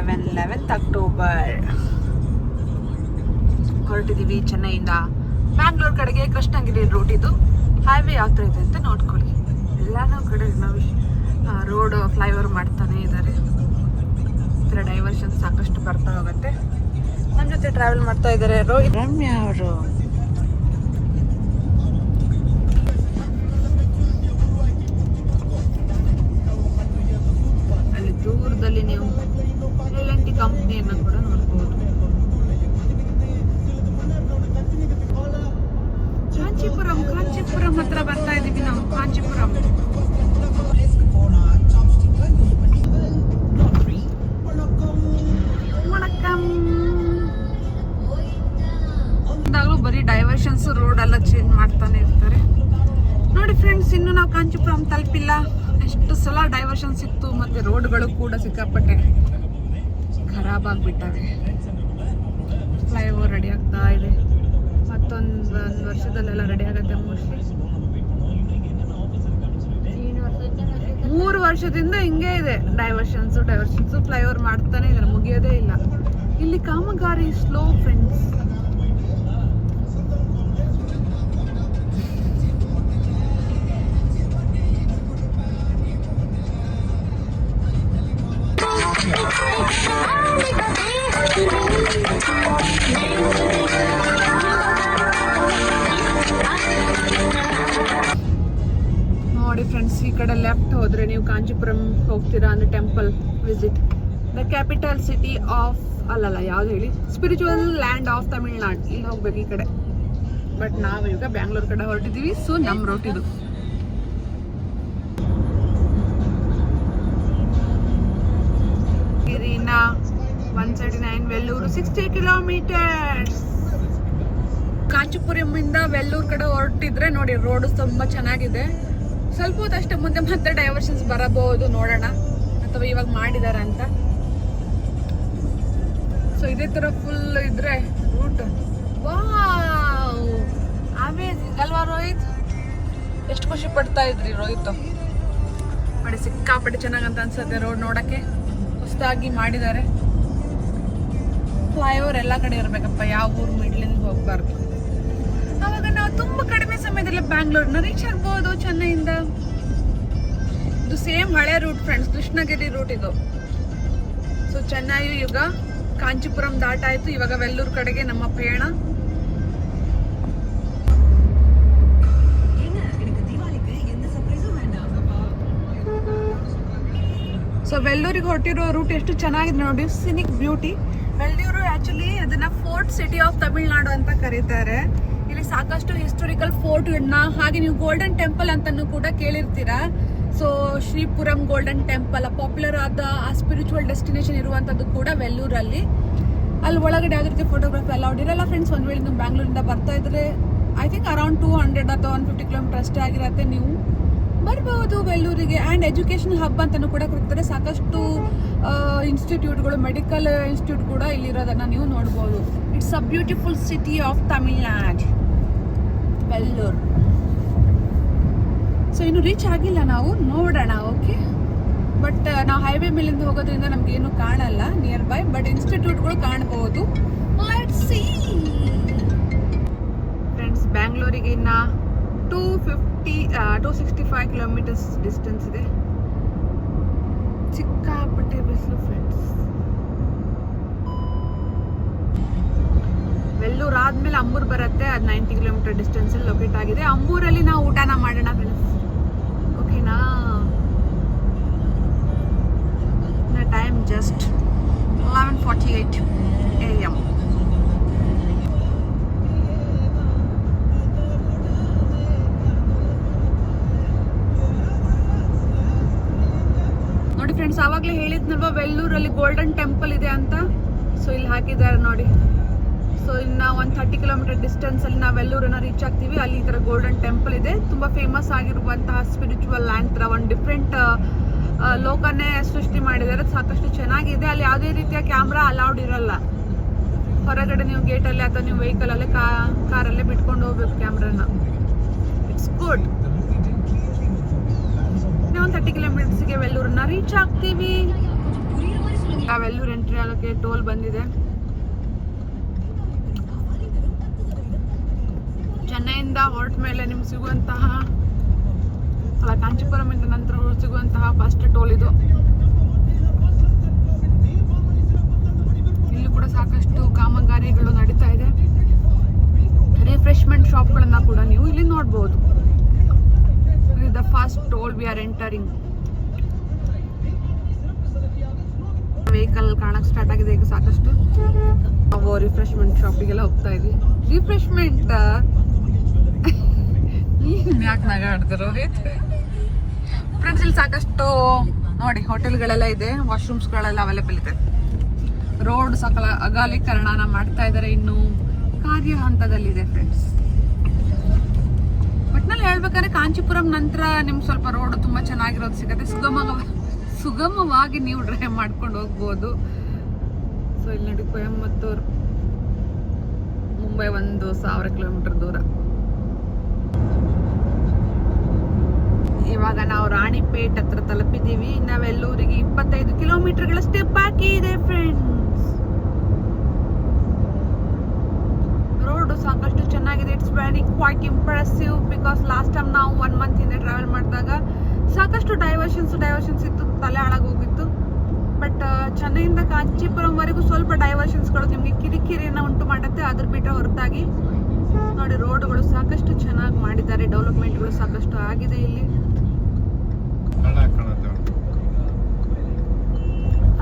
11th October ಹೊರಟಿದ್ದೀವಿ ಚೆನ್ನೈಯಿಂದ Bangalore ಕಡೆಗೆ. Krishnagiri root ಇದು. Highway ಯಾತ್ರೆ ಇದೆ ಅಂತ ನೋಡ್ಕೊಳ್ಳಿ. ಎಲ್ಲಾನು ಕಡೆ ರೋಡ್ ಫ್ಲೈಓವರ್ ಮಾಡ್ತಾನೆ ಇದ್ದಾರೆ. ಈ ಥರ ಡೈವರ್ಷನ್ ಸಾಕಷ್ಟು ಬರ್ತಾ ಹೋಗುತ್ತೆ. ನನ್ನ ಜೊತೆ ಟ್ರಾವೆಲ್ ಮಾಡ್ತಾ ಇದ್ದಾರೆ ರಮ್ಯಾ ಅವರು. ಅಲ್ಲಿ ದೂರದಲ್ಲಿ ನೀವು L&T ಕಂಪ್ನಿಯನ್ನು ಕೂಡ ನೋಡ್ಬೋದು. ಕಾಂಚೀಪುರಂ ಹತ್ರ ಬರ್ತಾ ಇದೀವಿ ನಾವು. ಕಾಂಚೀಪುರಂ ಬರೀ ಡೈವರ್ಷನ್ಸ್ ರೋಡ್ ಎಲ್ಲ ಚೇಂಜ್ ಮಾಡ್ತಾನೆ ಇರ್ತಾರೆ ನೋಡಿ ಫ್ರೆಂಡ್ಸ್. ಇನ್ನು ನಾವು ಕಾಂಚೀಪುರಂ ತಲುಪಿಲ್ಲ. ಎಷ್ಟು ಸಲ ಡೈವರ್ಷನ್ ಸಿಕ್ತು. ಮತ್ತೆ ರೋಡ್ಗಳು ಕೂಡ ಸಿಕ್ಕಾಪಟ್ಟೆ ಖರಾಬ್ ಆಗಿಬಿಟ್ಟವೆ. ಫ್ಲೈಓವರ್ ರೆಡಿ ಆಗ್ತಾ ಇದೆ. ಮತ್ತೊಂದು ವರ್ಷದಲ್ಲೆಲ್ಲ ರೆಡಿ ಆಗುತ್ತೆ ಮೋಸ್ಟ್ಲಿ. 3 ವರ್ಷದಿಂದ ಹಿಂಗೆ ಇದೆ. ಡೈವರ್ಷನ್ಸ್ ಫ್ಲೈಓವರ್ ಮಾಡ್ತಾನೆ ಇದ್ದಾರೆ, ಮುಗಿಯೋದೇ ಇಲ್ಲ. ಇಲ್ಲಿ ಕಾಮಗಾರಿ ಸ್ಲೋ ಫ್ರೆಂಡ್ಸ್. ನೋಡಿ ಫ್ರೆಂಡ್ಸ್, ಈ ಕಡೆ ಲೆಫ್ಟ್ ಹೋದ್ರೆ ನೀವು ಕಾಂಚೀಪುರಂ ಹೋಗ್ತೀರಾ ಅಂದ್ರೆ temple visit. The capital city of ಅಲ್ಲಲ್ಲ ಯಾವ್ದು ಹೇಳಿ, ಸ್ಪಿರಿಚುವಲ್ ಲ್ಯಾಂಡ್ ಆಫ್ ತಮಿಳ್ನಾಡು. ಇಲ್ಲಿ ಹೋಗ್ಬೇಕು ಈ ಕಡೆ. ಬಟ್ ನಾವು ಈಗ ಬ್ಯಾಂಗ್ಳೂರ್ ಕಡೆ ಹೊರಟಿದ್ದೀವಿ. ಸೊ ನಮ್ಮ ರೂಟ್ ಇದು. ಗಿರಿನ 139, ವೆಲ್ಲೂರು 60 ಕಿಲೋಮೀಟರ್ಸ್. ಕಾಂಚೀಪುರಂ ಇಂದ ವೆಲ್ಲೂರ್ ಕಡೆ ಹೊರಟಿದ್ರೆ ನೋಡಿ ರೋಡ್ ತುಂಬಾ ಚೆನ್ನಾಗಿದೆ. ಸ್ವಲ್ಪ ಹೊತ್ತು ಅಷ್ಟೇ ಮುಂದೆ ಮತ್ತೆ ಡೈವರ್ಷನ್ಸ್ ಬರಬಹುದು, ನೋಡೋಣ ಅಥವಾ ಇವಾಗ ಮಾಡಿದಾರ ಅಂತ. ಸೊ ಇದೇ ತರ ಫುಲ್ ಇದ್ರೆ ರೂಟ್ ವಾವ್ ಅಮೇಜಿಂಗ್ ಅಲ್ವಾ ರೋಹಿತ್? ಎಷ್ಟು ಖುಷಿ ಪಡ್ತಾ ಇದ್ರಿ ರೋಹಿತ್? ನೋಡಿ ಸಿಕ್ಕಾಪಟ್ಟೆ ಚೆನ್ನಾಗಂತ ಅನ್ಸುತ್ತೆ ರೋಡ್ ನೋಡಕ್ಕೆ. ಹೊಸದಾಗಿ ಮಾಡಿದ್ದಾರೆ. ಫ್ಲೈಓವರ್ ಎಲ್ಲ ಕಡೆ ಇರ್ಬೇಕಪ್ಪ, ಯಾವ ಊರು ಮಿಡ್ಲಿಂದ ಹೋಗ್ಬಾರ್ದು. ಅವಾಗ ನಾವು ತುಂಬಾ ಕಡಿಮೆ ಸಮಯದಲ್ಲಿ ಬ್ಯಾಂಗ್ಳೂರ್ನ ರೀಚ್ ಆಗ್ಬಹುದು ಚೆನ್ನೈಯಿಂದ. ಇದು ಸೇಮ್ ಹಳೆ ರೂಟ್ ಫ್ರೆಂಡ್ಸ್, ಕೃಷ್ಣಗಿರಿ ರೂಟ್ ಇದು. ಸೊ ಚೆನ್ನೈ ಈಗ ಕಾಂಚೀಪುರಂ ದಾಟಾಯ್ತು. ಇವಾಗ ವೆಲ್ಲೂರ್ ಕಡೆಗೆ ನಮ್ಮ ಪ್ರಯಾಣ. ಸೊ ವೆಲ್ಲೂರಿಗೆ ಹೊರಟಿರೋ ರೂಟ್ ಎಷ್ಟು ಚೆನ್ನಾಗಿದೆ ನೋಡಿ. Scenic beauty. ವೆಲ್ಲೂರು ಆಕ್ಚುಲಿ ಅದನ್ನ ಫೋರ್ಟ್ ಸಿಟಿ ಆಫ್ ತಮಿಳ್ನಾಡು ಅಂತ ಕರೀತಾರೆ. ಇಲ್ಲಿ ಸಾಕಷ್ಟು ಹಿಸ್ಟೋರಿಕಲ್ ಫೋರ್ಟ್ ಹಾಗೆ ನೀವು ಗೋಲ್ಡನ್ ಟೆಂಪಲ್ ಅಂತಾನು ಕೂಡ ಕೇಳಿರ್ತೀರಾ. So Sripuram golden temple popular ಆದ ಆ ಸ್ಪಿರಿಚುವಲ್ ಡೆಸ್ಟಿನೇಷನ್ ಇರುವಂತದ್ದು ಕೂಡ ವೆಲ್ಲೂರಲ್ಲಿ. ಅಲ್ಲಿ ಒಳಗಡೆ ಯಾವುದೇ ರೀತಿ ಫೋಟೋಗ್ರಫಿ ಅಲೌಡ್ ಇರಲ್ಲ ಫ್ರೆಂಡ್ಸ್. ಒಂದ್ ವೇಳೆ ನೀವು ಬ್ಯಾಂಗ್ಳೂರಿಂದ ಬರ್ತಾ ಇದ್ರೆ ಐ ಥಿಂಕ್ ಅರೌಂಡ್ 200 ಅಥವಾ 150 ಕಿಲೋಮೀಟರ್ ಅಷ್ಟೇ ಆಗಿರತ್ತೆ. ನೀವು ಬರ್ಬಹುದು ವೆಲ್ಲೂರಿಗೆ. ಆ್ಯಂಡ್ ಎಜುಕೇಷನಲ್ ಹಬ್ ಅಂತಾನು ಕೂಡ ಕರೀತಾರೆ. ಸಾಕಷ್ಟು ಇನ್ಸ್ಟಿಟ್ಯೂಟ್ಗಳು, ಮೆಡಿಕಲ್ ಇನ್ಸ್ಟಿಟ್ಯೂಟ್ ಕೂಡ ಇಲ್ಲಿರೋದನ್ನ ನೀವು ನೋಡ್ಬೋದು. It's a beautiful city of Tamil Nadu Vellore. So ಇನ್ನು ರೀಚ್ ಆಗಿಲ್ಲ ನಾವು, ನೋಡೋಣ. ಓಕೆ, ಬಟ್ ನಾವು ಹೈವೇ ಮೇಲಿಂದ ಹೋಗೋದ್ರಿಂದ ನಮ್ಗೆ ಏನು ಕಾಣಲ್ಲ ನಿಯರ್ ಬೈ. ಬಟ್ ಇನ್ಸ್ಟಿಟ್ಯೂಟ್ಗಳು ಕಾಣಬಹುದು. Let's sea friends. ಬ್ಯಾಂಗ್ಳೂರಿಗೆ ಇನ್ನ 265 ಕಿಲೋಮೀಟರ್ಸ್ ಡಿಸ್ಟೆನ್ಸ್ ಇದೆ. ಸಿಕ್ಕಾಪಟ್ಟೆ ಬಿಸಿಲು ಫ್ರೆಂಡ್ಸ್. ವೆಲ್ಲೂರ್ ಆದ್ಮೇಲೆ ಅಂಬೂರ್ ಬರುತ್ತೆ. ಅದು 90 ಕಿಲೋಮೀಟರ್ ಡಿಸ್ಟೆನ್ಸ್ ಅಲ್ಲಿ ಲೊಕೇಟ್ ಆಗಿದೆ. ಅಂಬೂರಲ್ಲಿ ನಾವು ಊಟನ ಮಾಡೋಣ ಫ್ರೆಂಡ್ಸ್. ಓಕೆನಾ? Time just 11:48 AM. ನೋಡಿ ಫ್ರೆಂಡ್ಸ್, ಆವಾಗಲೇ ಹೇಳಿದ್ನಲ್ವಾ ವೆಲ್ಲೂರಲ್ಲಿ ಗೋಲ್ಡನ್ ಟೆಂಪಲ್ ಇದೆ ಅಂತ. ಸೊ ಇಲ್ಲಿ ಹಾಕಿದ್ದಾರೆ ನೋಡಿ. ಸೊ ಇನ್ನ 130 ಕಿಲೋಮೀಟರ್ ಡಿಸ್ಟೆನ್ಸ್ ಅಲ್ಲಿ ನಾವು ವೆಲ್ಲೂರನ್ನ ರೀಚ್ ಆಗ್ತೀವಿ. ಅಲ್ಲಿ ಈ ತರ ಗೋಲ್ಡನ್ ಟೆಂಪಲ್ ಇದೆ. ತುಂಬಾ ಫೇಮಸ್ ಆಗಿರುವಂತಹ ಸ್ಪಿರಿಚುವಲ್ ಲ್ಯಾಂಡ್ ತರ ಒಂದು ಡಿಫ್ರೆಂಟ್ ಲೋಕನೇ ಸೃಷ್ಟಿ ಮಾಡಿದ್ದಾರೆ. ಸಾಕಷ್ಟು ಚೆನ್ನಾಗಿದೆ. ಅಲ್ಲಿ ಯಾವುದೇ ರೀತಿಯ ಕ್ಯಾಮ್ರಾ ಅಲೌಡ್ ಇರಲ್ಲ. ಹೊರಗಡೆ ನೀವು ಗೇಟಲ್ಲಿ ಅಥವಾ ನೀವು ವೆಹಿಕಲ್ ಅಲ್ಲೇ ಕಾರಲ್ಲೇ ಬಿಟ್ಕೊಂಡು ಹೋಗ್ಬೇಕು ಕ್ಯಾಮ್ರಾನ. It's good. ನಾವು 30 ಕಿಲೋಮೀಟರ್ಸ್ಗೆ ವೆಲ್ಲೂರನ್ನ ರೀಚ್ ಆಗ್ತೀವಿ. ವೆಲ್ಲೂರ್ ಎಂಟ್ರಿ ಆಗೋಕ್ಕೆ ಟೋಲ್ ಬಂದಿದೆ. ಚೆನ್ನೈಯಿಂದ ಹೊರಟ ಮೇಲೆ ನಿಮ್ಗೆ ಸಿಗುವಂತಹ ಕಾಂಚೀಪುರಂ ಇಂದ ನಂತರ ಸಿಗುವಂತಹ ಫಸ್ಟ್ ಟೋಲ್ ಇದು. ಇಲ್ಲಿ ಕೂಡ ಸಾಕಷ್ಟು ಕಾಮಗಾರಿಗಳು ನಡೀತಾ ಇದೆ. ರಿಫ್ರೆಶ್ಮೆಂಟ್ ಶಾಪ್ಗಳನ್ನ ಕೂಡ ನೀವು ಇಲ್ಲಿ ನೋಡಬಹುದು. The first toll we are entering. Vehicle ಕಾಣಕ್ ಸ್ಟಾರ್ಟ್ ಆಗಿದೆ ಈಗ ಸಾಕಷ್ಟು. ನಾವು ರಿಫ್ರೆಶ್ಮೆಂಟ್ ಶಾಪಿಗೆಲ್ಲ ಹೋಗ್ತಾ ಇದ್ವಿ. ರಿಫ್ರೆಶ್ಮೆಂಟ್ ಯಾಕೆ ನಗಾಡ್ತಾರೆ ರೋಹಿತ್? ಫ್ರೆಂಡ್ಸ್, ಇಲ್ಲಿ ಸಾಕಷ್ಟು ನೋಡಿ ಹೋಟೆಲ್ಗಳೆಲ್ಲ ಇದೆ, ವಾಶ್ರೂಮ್ಸ್ಗಳೆಲ್ಲ ಅವೈಲೇಬಲ್ ಇದೆ. ರೋಡ್ ಸಕಲ ಅಗಲೀಕರಣನ ಮಾಡ್ತಾ ಇದ್ದಾರೆ, ಇನ್ನು ಕಾರ್ಯ ಹಂತದಲ್ಲಿದೆ ಫ್ರೆಂಡ್ಸ್. ಒಟ್ನಲ್ಲಿ ಹೇಳ್ಬೇಕಾದ್ರೆ ಕಾಂಚೀಪುರಂ ನಂತರ ನಿಮ್ಗೆ ಸ್ವಲ್ಪ ರೋಡ್ ತುಂಬಾ ಚೆನ್ನಾಗಿರೋದು ಸಿಗುತ್ತೆ. ಸುಗಮವಾಗಿ ನೀವು ಡ್ರೈವ್ ಮಾಡ್ಕೊಂಡು ಹೋಗ್ಬೋದು. ಸೊ ಇಲ್ಲಿ ನೋಡಿ ಕೊಯಂಬತ್ತೂರ್, ಮುಂಬೈ 1000 ಕಿಲೋಮೀಟರ್ ದೂರ. ಇವಾಗ ನಾವು ರಾಣಿಪೇಟ್ ಹತ್ರ ತಲುಪಿದ್ದೀವಿ. ನಾವೆಲ್ಲೂರಿಗೆ 25 ಕಿಲೋಮೀಟರ್ಗಳಷ್ಟೇ ಬಾಕಿ ಇದೆ ಫ್ರೆಂಡ್ಸ್. ರೋಡ್ ಸಾಕಷ್ಟು ಚೆನ್ನಾಗಿದೆ. It's very quite impressive because last time ನಾವು 1 ಮಂತ್ ಹಿಂದೆ ಟ್ರಾವೆಲ್ ಮಾಡಿದಾಗ ಸಾಕಷ್ಟು ಡೈವರ್ಷನ್ಸ್ ಇತ್ತು, ತಲೆ ಹಾಳಾಗೋಗಿತ್ತು. ಬಟ್ ಚೆನ್ನೈಯಿಂದ ಕಾಂಚೀಪುರಂವರೆಗೂ ಸ್ವಲ್ಪ ಡೈವರ್ಷನ್ಸ್ಗಳು ನಿಮಗೆ ಕಿರಿಕಿರಿಯನ್ನು ಉಂಟು ಮಾಡುತ್ತೆ. ಅದ್ರ ಬಿಟ್ಟರೆ ಹೊರತಾಗಿ ನೋಡಿ ರೋಡ್ಗಳು ಸಾಕಷ್ಟು ಚೆನ್ನಾಗಿ ಮಾಡಿದ್ದಾರೆ. ಡೆವಲಪ್ಮೆಂಟ್ಗಳು ಸಾಕಷ್ಟು ಆಗಿದೆ. ಇಲ್ಲಿ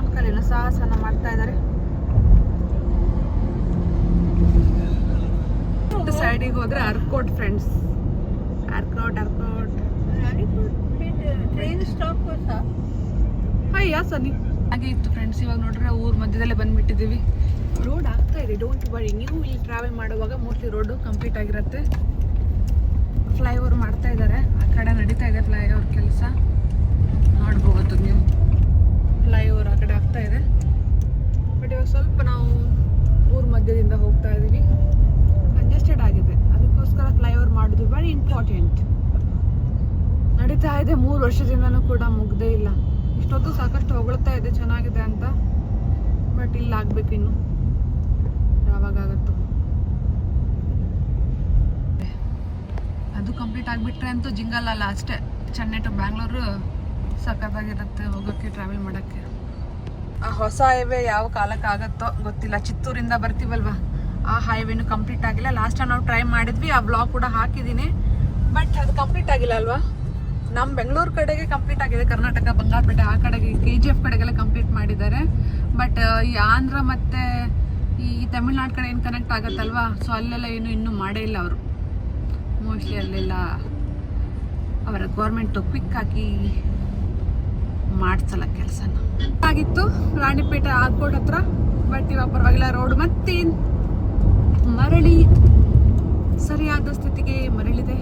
ಅಂಕಲ್ ಏನೋ ಸಾಹಸನ ಮಾಡ್ತಾ ಇದ್ದಾರೆ. ಸೈಡಿಗೆ ಹೋದ್ರೆ ಅರ್ಕೋಟ್ ಫ್ರೆಂಡ್ಸ್, ಅರ್ಕೋಟ್ ಟ್ರೈನ್ ಸ್ಟಾಪ್ ಅಯ್ಯ ಸನಿ ಹಾಗೆ ಇತ್ತು ಫ್ರೆಂಡ್ಸ್. ಇವಾಗ ನೋಡ್ರೆ ಊರ್ ಮಧ್ಯದಲ್ಲೇ ಬಂದ್ಬಿಟ್ಟಿದ್ದೀವಿ. ರೋಡ್ ಆಗ್ತಾ ಇದೆ, ಡೋಂಟ್ ವರಿ. ನೀವು ಇಲ್ಲಿ ಟ್ರಾವೆಲ್ ಮಾಡುವಾಗ ಮೋಸ್ಟ್ಲಿ ರೋಡ್ ಕಂಪ್ಲೀಟ್ ಆಗಿರುತ್ತೆ. ಫ್ಲೈಓವರ್ ಮಾಡ್ತಾ ಇದ್ದಾರೆ, ಆ ಕಡೆ ನಡೀತಾ ಇದೆ ಫ್ಲೈಓವರ್ ಕೆಲಸ. ನೋಡ್ಬೋದು ನೀವು, ಫ್ಲೈಓವರ್ ಆ ಕಡೆ ಆಗ್ತಾ ಇದೆ. ಬಟ್ ಇವಾಗ ಸ್ವಲ್ಪ ನಾವು ಊರ್ ಮಧ್ಯದಿಂದ ಹೋಗ್ತಾ ಇದೀವಿ. ಕಂಜೆಸ್ಟೆಡ್ ಆಗಿದೆ, ಅದಕ್ಕೋಸ್ಕರ ಫ್ಲೈಓವರ್ ಮಾಡೋದು ವೆರಿ ಇಂಪಾರ್ಟೆಂಟ್. ನಡೀತಾ ಇದೆ 3 ವರ್ಷದಿಂದನೂ ಕೂಡ ಮುಗ್ದೇ ಇಲ್ಲ. ಇಷ್ಟೊತ್ತು ಸಾಕಷ್ಟು ಹೊಗಳ್ತಾ ಇದೆ ಚೆನ್ನಾಗಿದೆ ಅಂತ. ಬಟ್ ಇಲ್ಲಿ ಆಗ್ಬೇಕು, ಇನ್ನು ಯಾವಾಗ ಆಗುತ್ತೋ. ಅದು ಕಂಪ್ಲೀಟ್ ಆಗಿಬಿಟ್ರೆ ಅಂತೂ ಜಿಂಗಲ್ ಅಲ್ಲ ಅಷ್ಟೇ. ಚೆನ್ನೈ ಟು ಬ್ಯಾಂಗ್ಳೂರು ಸಖತ್ತಾಗಿರುತ್ತೆ ಹೋಗೋಕ್ಕೆ, ಟ್ರಾವೆಲ್ ಮಾಡೋಕ್ಕೆ. ಆ ಹೊಸ ಹೈವೇ ಯಾವ ಕಾಲಕ್ಕೆ ಆಗುತ್ತೋ ಗೊತ್ತಿಲ್ಲ. ಚಿತ್ತೂರಿಂದ ಬರ್ತೀವಲ್ವಾ, ಆ ಹೈವೇನು ಕಂಪ್ಲೀಟ್ ಆಗಿಲ್ಲ. ಲಾಸ್ಟ್ ಟೈಮ್ ನಾವು ಟ್ರೈ ಮಾಡಿದ್ವಿ, ಆ ಬ್ಲಾಗ್ ಕೂಡ ಹಾಕಿದ್ದೀನಿ. ಬಟ್ ಅದು ಕಂಪ್ಲೀಟ್ ಆಗಿಲ್ಲ ಅಲ್ವಾ. ನಮ್ಮ ಬೆಂಗಳೂರು ಕಡೆಗೆ ಕಂಪ್ಲೀಟ್ ಆಗಿದೆ, ಕರ್ನಾಟಕ ಬಂಗಾರಪೇಟೆ ಆ ಕಡೆಗೆ KGF ಕಡೆಗೆಲ್ಲ ಕಂಪ್ಲೀಟ್ ಮಾಡಿದ್ದಾರೆ. ಬಟ್ ಈ ಆಂಧ್ರ ಮತ್ತು ಈ ತಮಿಳ್ನಾಡು ಕಡೆ ಏನು ಕನೆಕ್ಟ್ ಆಗುತ್ತಲ್ವಾ, ಸೊ ಅಲ್ಲೆಲ್ಲ ಏನು ಇನ್ನೂ ಮಾಡೇ ಇಲ್ಲ ಅವರು. ಮೋಸ್ಟ್ಲಿ ಅಲ್ಲೆಲ್ಲ ಅವರ ಗೌರ್ಮೆಂಟು ಕ್ವಿಕ್ ಆಗಿ ಮಾಡಿಸಲ್ಲ ಕೆಲಸನ. ಆಗಿತ್ತು ರಾಣಿಪೇಟೆ ಆರ್ಕೋಟ್ ಹತ್ರ. ಬಟ್ ಇವಾಗ ಪರವಾಗಿಲ್ಲ, ರೋಡ್ ಮತ್ತೆ ಮರಳಿ ಸರಿಯಾದ ಸ್ಥಿತಿಗೆ ಮರಳಿದೆ.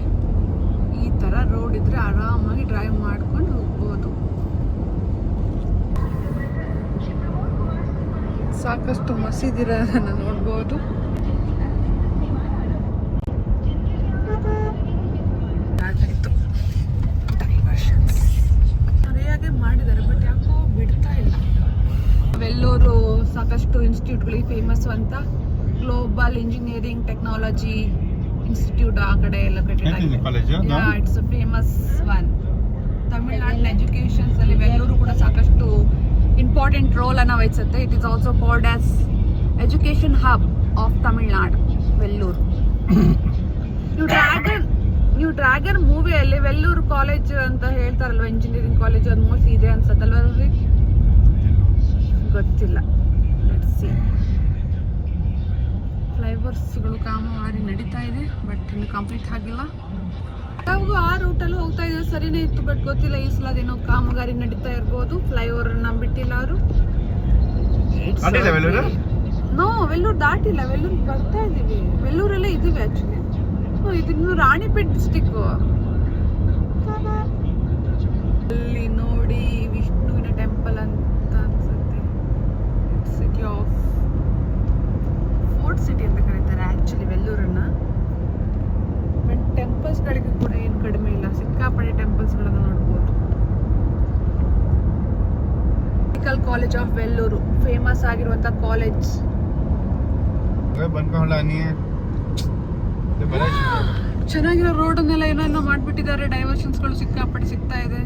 ಈ ಥರ ರೋಡ್ ಇದ್ರೆ ಆರಾಮಾಗಿ ಡ್ರೈವ್ ಮಾಡ್ಕೊಂಡು ಹೋಗ್ಬೋದು. ಸಾಕಷ್ಟು ಮಸೀದಿರೋದನ್ನು ನೋಡ್ಬೋದು. ಸರಿಯಾಗಿ ಮಾಡಿದ್ದಾರೆ, ಬಟ್ ಯಾಕೋ ಬಿಡ್ತಾ ಇಲ್ಲ. ವೆಲ್ಲೂರು ಸಾಕಷ್ಟು ಇನ್ಸ್ಟಿಟ್ಯೂಟ್ಗಳಿಗೆ ಫೇಮಸ್ ಅಂತ. ಗ್ಲೋಬಲ್ ಇಂಜಿನಿಯರಿಂಗ್ ಟೆಕ್ನಾಲಜಿ ಇನ್ಸ್ಟಿಟ್ಯೂಟ್ ಆ ಕಡೆ ಎಲ್ಲ ಕಟ್ಟಿದ್ದಾರೆ. It's a famous one. ತಮಿಳ್ನಾಡಿನ ಎಜುಕೇಶನ್ಸ್ ಅಲ್ಲಿ ವೆಲ್ಲೂರು ಕೂಡ ಸಾಕಷ್ಟು ಇಂಪಾರ್ಟೆಂಟ್ ರೋಲ್ ಅನ್ನು ವಹಿಸುತ್ತೆ. It is also called as education hub of Tamil Nadu, Vellore. ನೀವು ಡ್ರ್ಯಾಗನ್ ಮೂವಿಯಲ್ಲಿ ವೆಲ್ಲೂರು ಕಾಲೇಜ್ ಅಂತ ಹೇಳ್ತಾರಲ್ವ, ಇಂಜಿನಿಯರಿಂಗ್ ಕಾಲೇಜ್, ಅದು ಮೋಸ್ಟ್ಲಿ ಇದೆ ಅನ್ಸತ್ತಲ್ವ? ಗೊತ್ತಿಲ್ಲ. Let's see. ಫ್ಲೈಓವರ್ಸ್ಗಳು ಕಾಮಗಾರಿ ನಡೀತಾ ಇದೆ, ಬಟ್ ಇನ್ನು ಕಂಪ್ಲೀಟ್ ಆಗಿಲ್ಲ. ಯಾವಾಗೂ ಆ ರೂಟಲ್ಲಿ ಹೋಗ್ತಾ ಇದ್ದೀವಿ, ಸರಿನೇ ಇತ್ತು. ಬಟ್ ಗೊತ್ತಿಲ್ಲ, ಈ ಸಲ ಅದೇನೋ ಕಾಮಗಾರಿ ನಡೀತಾ ಇರ್ಬೋದು. ಫ್ಲೈಓವರ್ ಬಿಟ್ಟಿಲ್ಲ ಅವರು. ನೋ, ವೆಲ್ಲೂರು ದಾಟಿಲ್ಲ. ವೆಲ್ಲೂರಿಗೆ ಬರ್ತಾ ಇದ್ದೀವಿ. ವೆಲ್ಲೂರಲ್ಲೇ ಇದ್ದೀವಿ ಆ್ಯಕ್ಚುಲಿ. ಇದು ರಾಣಿಪೇಟ್ ಡಿಸ್ಟಿಕ್. ಅಲ್ಲಿ ನೋಡಿ ವಿಷ್ಣುವಿನ ಟೆಂಪಲ್ ಅಂತ ಅನ್ಸುತ್ತೆ. ಸಿಟಿ ಆಫ್ ಫೋರ್ಟ್ ಸಿಟಿ ಅಂತ ಕರೀತಾರೆ ಆ್ಯಕ್ಚುಲಿ ವೆಲ್ಲೂರನ್ನ. ಬಟ್ ಟೆಂಪಲ್ಸ್ಗಳಿಗೆ ಕೂಡ ಏನು ಕಡಿಮೆ ಇಲ್ಲ, ಸಿಕ್ಕಾಪಟ್ಟೆ ಟೆಂಪಲ್ಸ್ಗಳನ್ನು ನೋಡ್ಬೋದು. Medical college of Vellore, famous ಆಗಿರುವಂತ ಕಾಲೇಜ್. ಚೆನ್ನಾಗಿರೋ ರೋಡ್ ಅನ್ನೆಲ್ಲ ಏನೋ ಮಾಡ್ಬಿಟ್ಟಿದ್ದಾರೆ. ಡೈವರ್ಷನ್ಸ್ಗಳು ಸಿಕ್ಕಾಪಟ್ಟೆ ಸಿಗ್ತಾ ಇದೆ.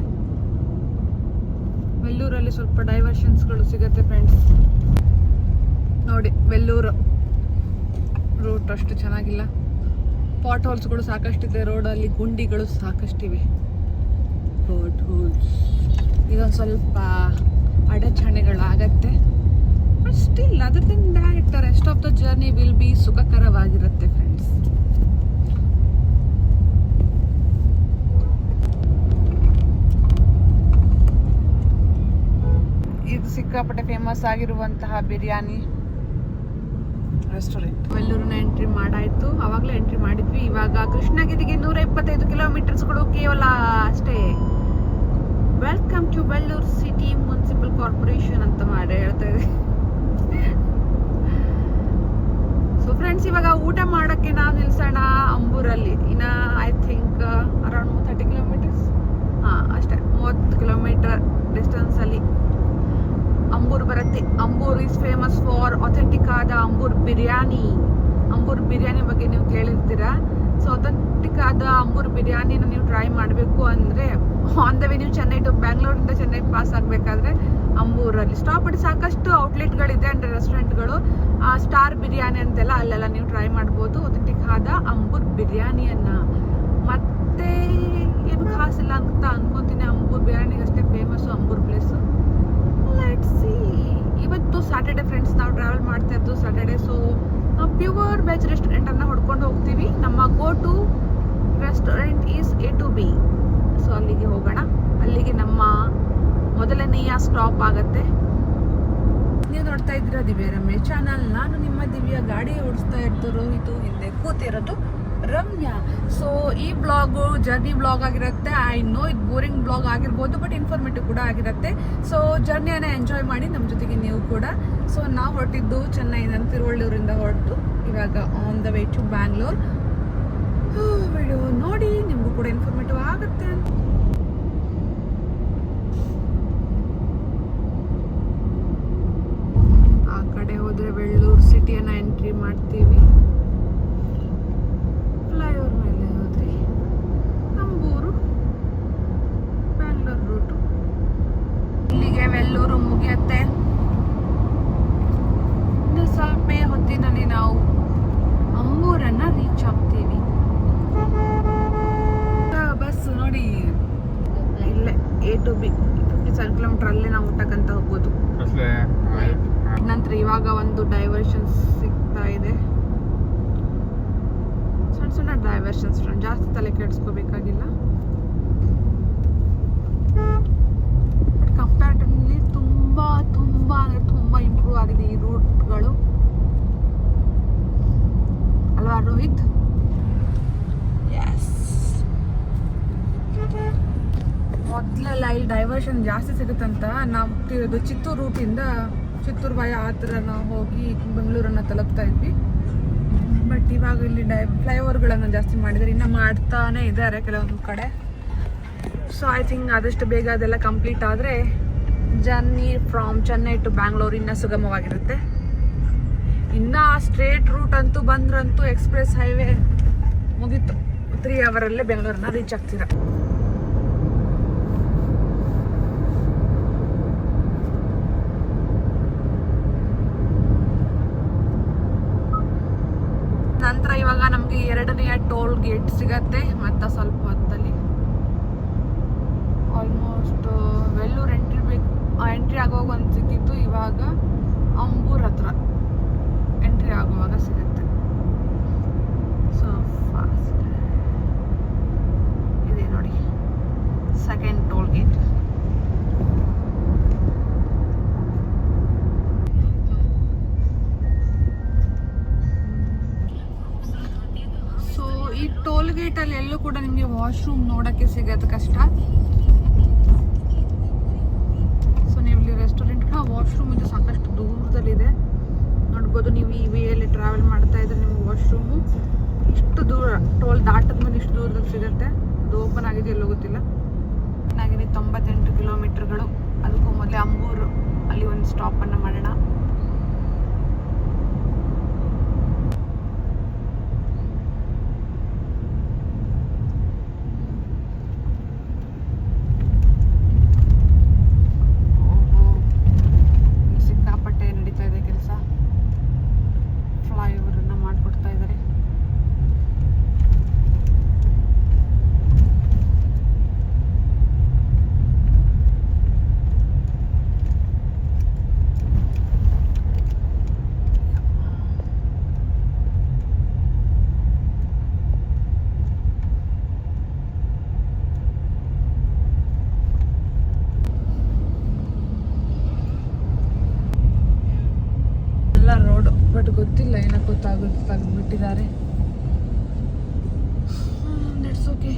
ವೆಲ್ಲೂರಲ್ಲಿ ಸ್ವಲ್ಪ ಡೈವರ್ಷನ್ಸ್ಗಳು ಸಿಗುತ್ತೆ ಫ್ರೆಂಡ್ಸ್. ನೋಡಿ, ವೆಲ್ಲೂರು ರೂಟ್ ಅಷ್ಟು ಚೆನ್ನಾಗಿಲ್ಲ. ಪಾಟ್ ಹೋಲ್ಸ್ಗಳು ಸಾಕಷ್ಟಿದೆ ರೋಡಲ್ಲಿ, ಗುಂಡಿಗಳು ಸಾಕಷ್ಟಿವೆ. ಪಾಟ್ ಹೋಲ್ಸ್ ಇದೊಂದು ಸ್ವಲ್ಪ ಅಡಚಣೆಗಳಾಗತ್ತೆ. But still other then that rest of the journey will be ಸುಖಕರವಾಗಿರುತ್ತೆ ಫ್ರೆಂಡ್ಸ್. ಇದು ಸಿಕ್ಕಾಪಟ್ಟೆ ಫೇಮಸ್ ಆಗಿರುವಂತಹ ಬಿರಿಯಾನಿ ರೆಸ್ಟೋರೆಂಟ್. ವೆಲ್ಲೂರಿನ ಎಂಟ್ರಿ ಮಾಡಾಯ್ತು. ಅವಾಗಲೇ ಎಂಟ್ರಿ ಮಾಡಿದ್ವಿ. ಇವಾಗ ಕೃಷ್ಣಗಿರಿಗೆ 125 ಕಿಲೋಮೀಟರ್ಸ್ಗಳು ಕೇವಲ ಅಷ್ಟೇ. Welcome to Vellore city municipal corporation ಅಂತ ಮಾಡಿ ಹೇಳ್ತಾ ಇದೆ. ಸೊ ಫ್ರೆಂಡ್ಸ್, ಇವಾಗ ಊಟ ಮಾಡೋಕ್ಕೆ ನಾವು ನಿಲ್ಸೋಣ ಅಂಬೂರಲ್ಲಿ. ಇನ್ನ ಐ ಥಿಂಕ್ ಅರೌಂಡ್ 30 ಕಿಲೋಮೀಟರ್ಸ್, ಅಷ್ಟೇ 30 ಕಿಲೋಮೀಟರ್ ಡಿಸ್ಟೆನ್ಸ್ ಅಲ್ಲಿ ಅಂಬೂರ್ ಬರುತ್ತೆ. Ambur is famous for authentic ಆದ ಅಂಬೂರ್ ಬಿರಿಯಾನಿ. ಅಂಬೂರ್ ಬಿರಿಯಾನಿ ಬಗ್ಗೆ ನೀವು ಕೇಳಿರ್ತೀರಾ. ಸೊ ಅಥೆಂಟಿಕ್ ಆದ ಅಂಬೂರ್ ಬಿರಿಯಾನಿನ ನೀವು ಟ್ರೈ ಮಾಡಬೇಕು ಅಂದರೆ ಆನ್ ದ ವೇ ನೀವು ಚೆನ್ನೈ ಟು ಬ್ಯಾಂಗ್ಳೂರಿಂದ ಚೆನ್ನೈ ಪಾಸ್ ಆಗಬೇಕಾದ್ರೆ ಅಂಬೂರಲ್ಲಿ ಸ್ಟಾಪ್ ಮಾಡಿ ಸಾಕಷ್ಟು ಔಟ್ಲೆಟ್ಗಳಿದೆ ಅಂದರೆ ರೆಸ್ಟೋರೆಂಟ್ಗಳು. ಸ್ಟಾರ್ ಬಿರಿಯಾನಿ ಅಂತೆಲ್ಲ ಅಲ್ಲೆಲ್ಲ ನೀವು ಟ್ರೈ ಮಾಡ್ಬೋದು ಅಥೆಂಟಿಕ್ ಆದ ಅಂಬೂರ್ ಬಿರಿಯಾನಿಯನ್ನು. ಮತ್ತೆ ಏನು ಖಾಸ್ ಇಲ್ಲ ಅಂತ ಅನ್ಕೊಂತೀನಿ. ಅಂಬೂರ್ ಬಿರಿಯಾನಿಗೆ ಅಷ್ಟೇ famous Ambur place. Let's see. ಇವತ್ತು ಸ್ಯಾಟರ್ಡೆ ಫ್ರೆಂಡ್ಸ್, ನಾವು ಟ್ರಾವೆಲ್ ಮಾಡ್ತಾ ಇದ್ದು ಸ್ಯಾಟರ್ಡೆ. ಸೊ ಪ್ಯೂರ್ ವೆಜ್ ರೆಸ್ಟೋರೆಂಟ್ ಅನ್ನ ಹುಡ್ಕೊಂಡು ಹೋಗ್ತೀವಿ. ನಮ್ಮ go to restaurant is A2B. So ಅಲ್ಲಿಗೆ ಹೋಗೋಣ. ಅಲ್ಲಿಗೆ ನಮ್ಮ ಮೊದಲನೆಯ ಸ್ಟಾಪ್ ಆಗತ್ತೆ. ನೀವು ನೋಡ್ತಾ ಇದ್ದೀರಾ ದಿವ್ಯ ರಮ್ಯ ಚಾನಲ್. ನಾನು ನಿಮ್ಮ ದಿವ್ಯ. ಗಾಡಿ ಓಡಿಸ್ತಾ ಇದ್ದು ರೋಹಿತು, ಹಿಂದೆ ಕೂತಿರೋದು ರಮ್ಯಾ. ಸೊ ಈ ಬ್ಲಾಗು ಜರ್ನಿ ಬ್ಲಾಗ್ ಆಗಿರುತ್ತೆ. ಐ ನೋ ಇದು ಬೋರಿಂಗ್ ಬ್ಲಾಗ್ ಆಗಿರ್ಬೋದು, ಬಟ್ ಇನ್ಫಾರ್ಮೇಟಿವ್ ಕೂಡ ಆಗಿರುತ್ತೆ. ಸೊ ಜರ್ನಿಯನ್ನು ಎಂಜಾಯ್ ಮಾಡಿ ನಮ್ಮ ಜೊತೆಗೆ ನೀವು ಕೂಡ. ಸೊ ನಾವು ಹೊರಟಿದ್ದು ಚೆನ್ನೈನ ತಿರುವಳ್ಳೂರಿಂದ ಹೊರಟು ಇವಾಗ on the way to Bangalore. Video ನೋಡಿ, ನಿಮಗೂ ಕೂಡ ಇನ್ಫಾರ್ಮೇಟಿವ್ ಆಗುತ್ತೆ. ಆ ಕಡೆ ಹೋದ್ರೆ ವೆಳ್ಳೂರು ಸಿಟಿಯನ್ನು ಎಂಟ್ರಿ ಮಾಡ್ತೀವಿ. ಫ್ಲೈಓವರ್ ಮೇಲೆ ಹೋದ್ರಿ ಅಂಬೂರು ಬ್ಯಾಂಗ್ಳೂರ್ ರೂಟು. ಇಲ್ಲಿಗೆ ವೆಲ್ಲೂರು ಮುಗಿಯುತ್ತೆ. ಇನ್ನು ಸ್ವಲ್ಪ ಹೊತ್ತಿನಲ್ಲಿ ನಾವು ಅಂಬೂರನ್ನ ರೀಚ್ ಆಗ್ತೀವಿ. ಬಸ್ ನೋಡಿ ಇಲ್ಲೇ A2B 57 ಕಿಲೋಮೀಟರ್ ಅಲ್ಲೇ ನಾವು ಊಟಕ್ಕಂತ ಹೋಗ್ಬೋದು. ನಂತರ ಇವಾಗ ಒಂದು ಡೈವರ್ಷನ್ಸ್ ಸಿಗ್ತಾ ಇದೆ. ಸಣ್ಣ ಸಣ್ಣ ಡೈವರ್ಷನ್ಸ್, ಜಾಸ್ತಿ ತಲೆ ಕೆಡಿಸ್ಕೋಬೇಕಾಗಿಲ್ಲ. ಬಟ್ ಕಂಪ್ಯಾರಿಟಿವ್ಲಿ ತುಂಬ ಅಂದರೆ ತುಂಬ ಇಂಪ್ರೂವ್ ಆಗಿದೆ ಈ ರೂಟ್ಗಳು ಅಲ್ವಾ ರೋಹಿತ್? ಎಸ್. ಮೊದಲೆಲ್ಲ ಇಲ್ಲಿ ಡೈವರ್ಷನ್ ಜಾಸ್ತಿ ಸಿಗುತ್ತಂತ. ನಾವು ಹೋಗ್ತಿರೋದು ಚಿತ್ತೂರು ರೂಟಿಂದ, ಚಿತ್ತೂರು ಬಾಯ ಆ ಥರ ನಾವು ಹೋಗಿ ಬೆಂಗಳೂರನ್ನು ತಲುಪ್ತಾ ಇದ್ವಿ. ಬಟ್ ಇವಾಗ ಇಲ್ಲಿ ಫ್ಲೈಓವರ್ಗಳನ್ನು ಜಾಸ್ತಿ ಮಾಡಿದ್ದಾರೆ. ಇನ್ನು ಮಾಡ್ತಾನೆ ಇದ್ದಾರೆ ಕೆಲವೊಂದು ಕಡೆ. ಸೊ ಐ ಥಿಂಕ್ ಆದಷ್ಟು ಬೇಗ ಅದೆಲ್ಲ ಕಂಪ್ಲೀಟ್ ಆದರೆ journey from Chennai to Bangalore ಇನ್ನೂ ಸುಗಮವಾಗಿರುತ್ತೆ. ಇನ್ನು ಸ್ಟ್ರೇಟ್ ರೂಟ್ ಅಂತೂ ಬಂದ್ರಂತೂ ಎಕ್ಸ್ಪ್ರೆಸ್ ಹೈವೇ ಮುಗೀತು. 3 ಅವರಲ್ಲೇ ಬೆಂಗಳೂರನ್ನ ರೀಚ್ ಆಗ್ತೀರ. ನಂತರ ಇವಾಗ ನಮಗೆ 2ನೇ ಟೋಲ್ ಗೇಟ್ ಸಿಗತ್ತೆ. ಮತ್ತೆ ಸ್ವಲ್ಪ ಹೊತ್ತಲ್ಲಿ ಆಲ್ಮೋಸ್ಟ್ ವೆಲ್ಲೂರ್ ಎಂಟ್ರಿ ಆಗುವಾಗ ಒಂದು ಸಿಕ್ಕಿತ್ತು. ಇವಾಗ ಅಂಬೂರ್ ಹತ್ರ ಎಂಟ್ರಿ ಆಗುವಾಗ ಸಿಗುತ್ತೆ. ಸೊ ಫಾಸ್ಟ್ ಇದೆ ನೋಡಿ, ಸೆಕೆಂಡ್ ಟೋಲ್ ಗೇಟ್. ಸೊ ಈ ಟೋಲ್ ಗೇಟ್ ಅಲ್ಲಿ ಎಲ್ಲೂ ಕೂಡ ನಿಮಗೆ ವಾಶ್ರೂಮ್ ನೋಡಕ್ಕೆ ಸಿಗೋದು ಕಷ್ಟ. ಸೊ ನೀವು ಇಲ್ಲಿ ರೆಸ್ಟೋರೆಂಟ್ ವಾಶ್ರೂಮ್ ಇದು ಸಾಕಷ್ಟು ದೂರದಲ್ಲಿದೆ ನೋಡ್ಬೋದು. ನೀವು ಈ ವೇಯಲ್ಲಿ ಟ್ರಾವೆಲ್ ಮಾಡ್ತಾ ಇದ್ರೆ ನಿಮ್ಗೆ ವಾಶ್ರೂಮು ಇಷ್ಟು ದೂರ, ಟೋಲ್ ದಾಟದ ಮೇಲೆ ಇಷ್ಟು ದೂರದಲ್ಲಿ ಸಿಗುತ್ತೆ. ಅದು ಓಪನ್ ಆಗಿದೆ ಎಲ್ಲೋ ಗೊತ್ತಿಲ್ಲ. ಚೆನ್ನಾಗಿದೆ 98 ಕಿಲೋಮೀಟರ್ಗಳು. ಅದಕ್ಕೂ ಮೊದಲೇ ಅಂಬೂರು ಅಲ್ಲಿ ಒಂದು ಸ್ಟಾಪನ್ನು ಮಾಡೋಣ. ಸಿಕ್ಕಾಪಟ್ಟೆ ನಡೀತಾ ಇದೆ ಕೆಲಸ. ಫ್ಲೈಓವರನ್ನು ಮಾಡಿಕೊಡ್ತಾ ಇದ್ದಾರೆ. ರೋಡ್ ಬಟ್ ಗೊತ್ತಿಲ್ಲ ಏನಕ್ಕೆ ತೆಗೆದ್ಬಿಟ್ಟಿದ್ದಾರೆ. It's okay.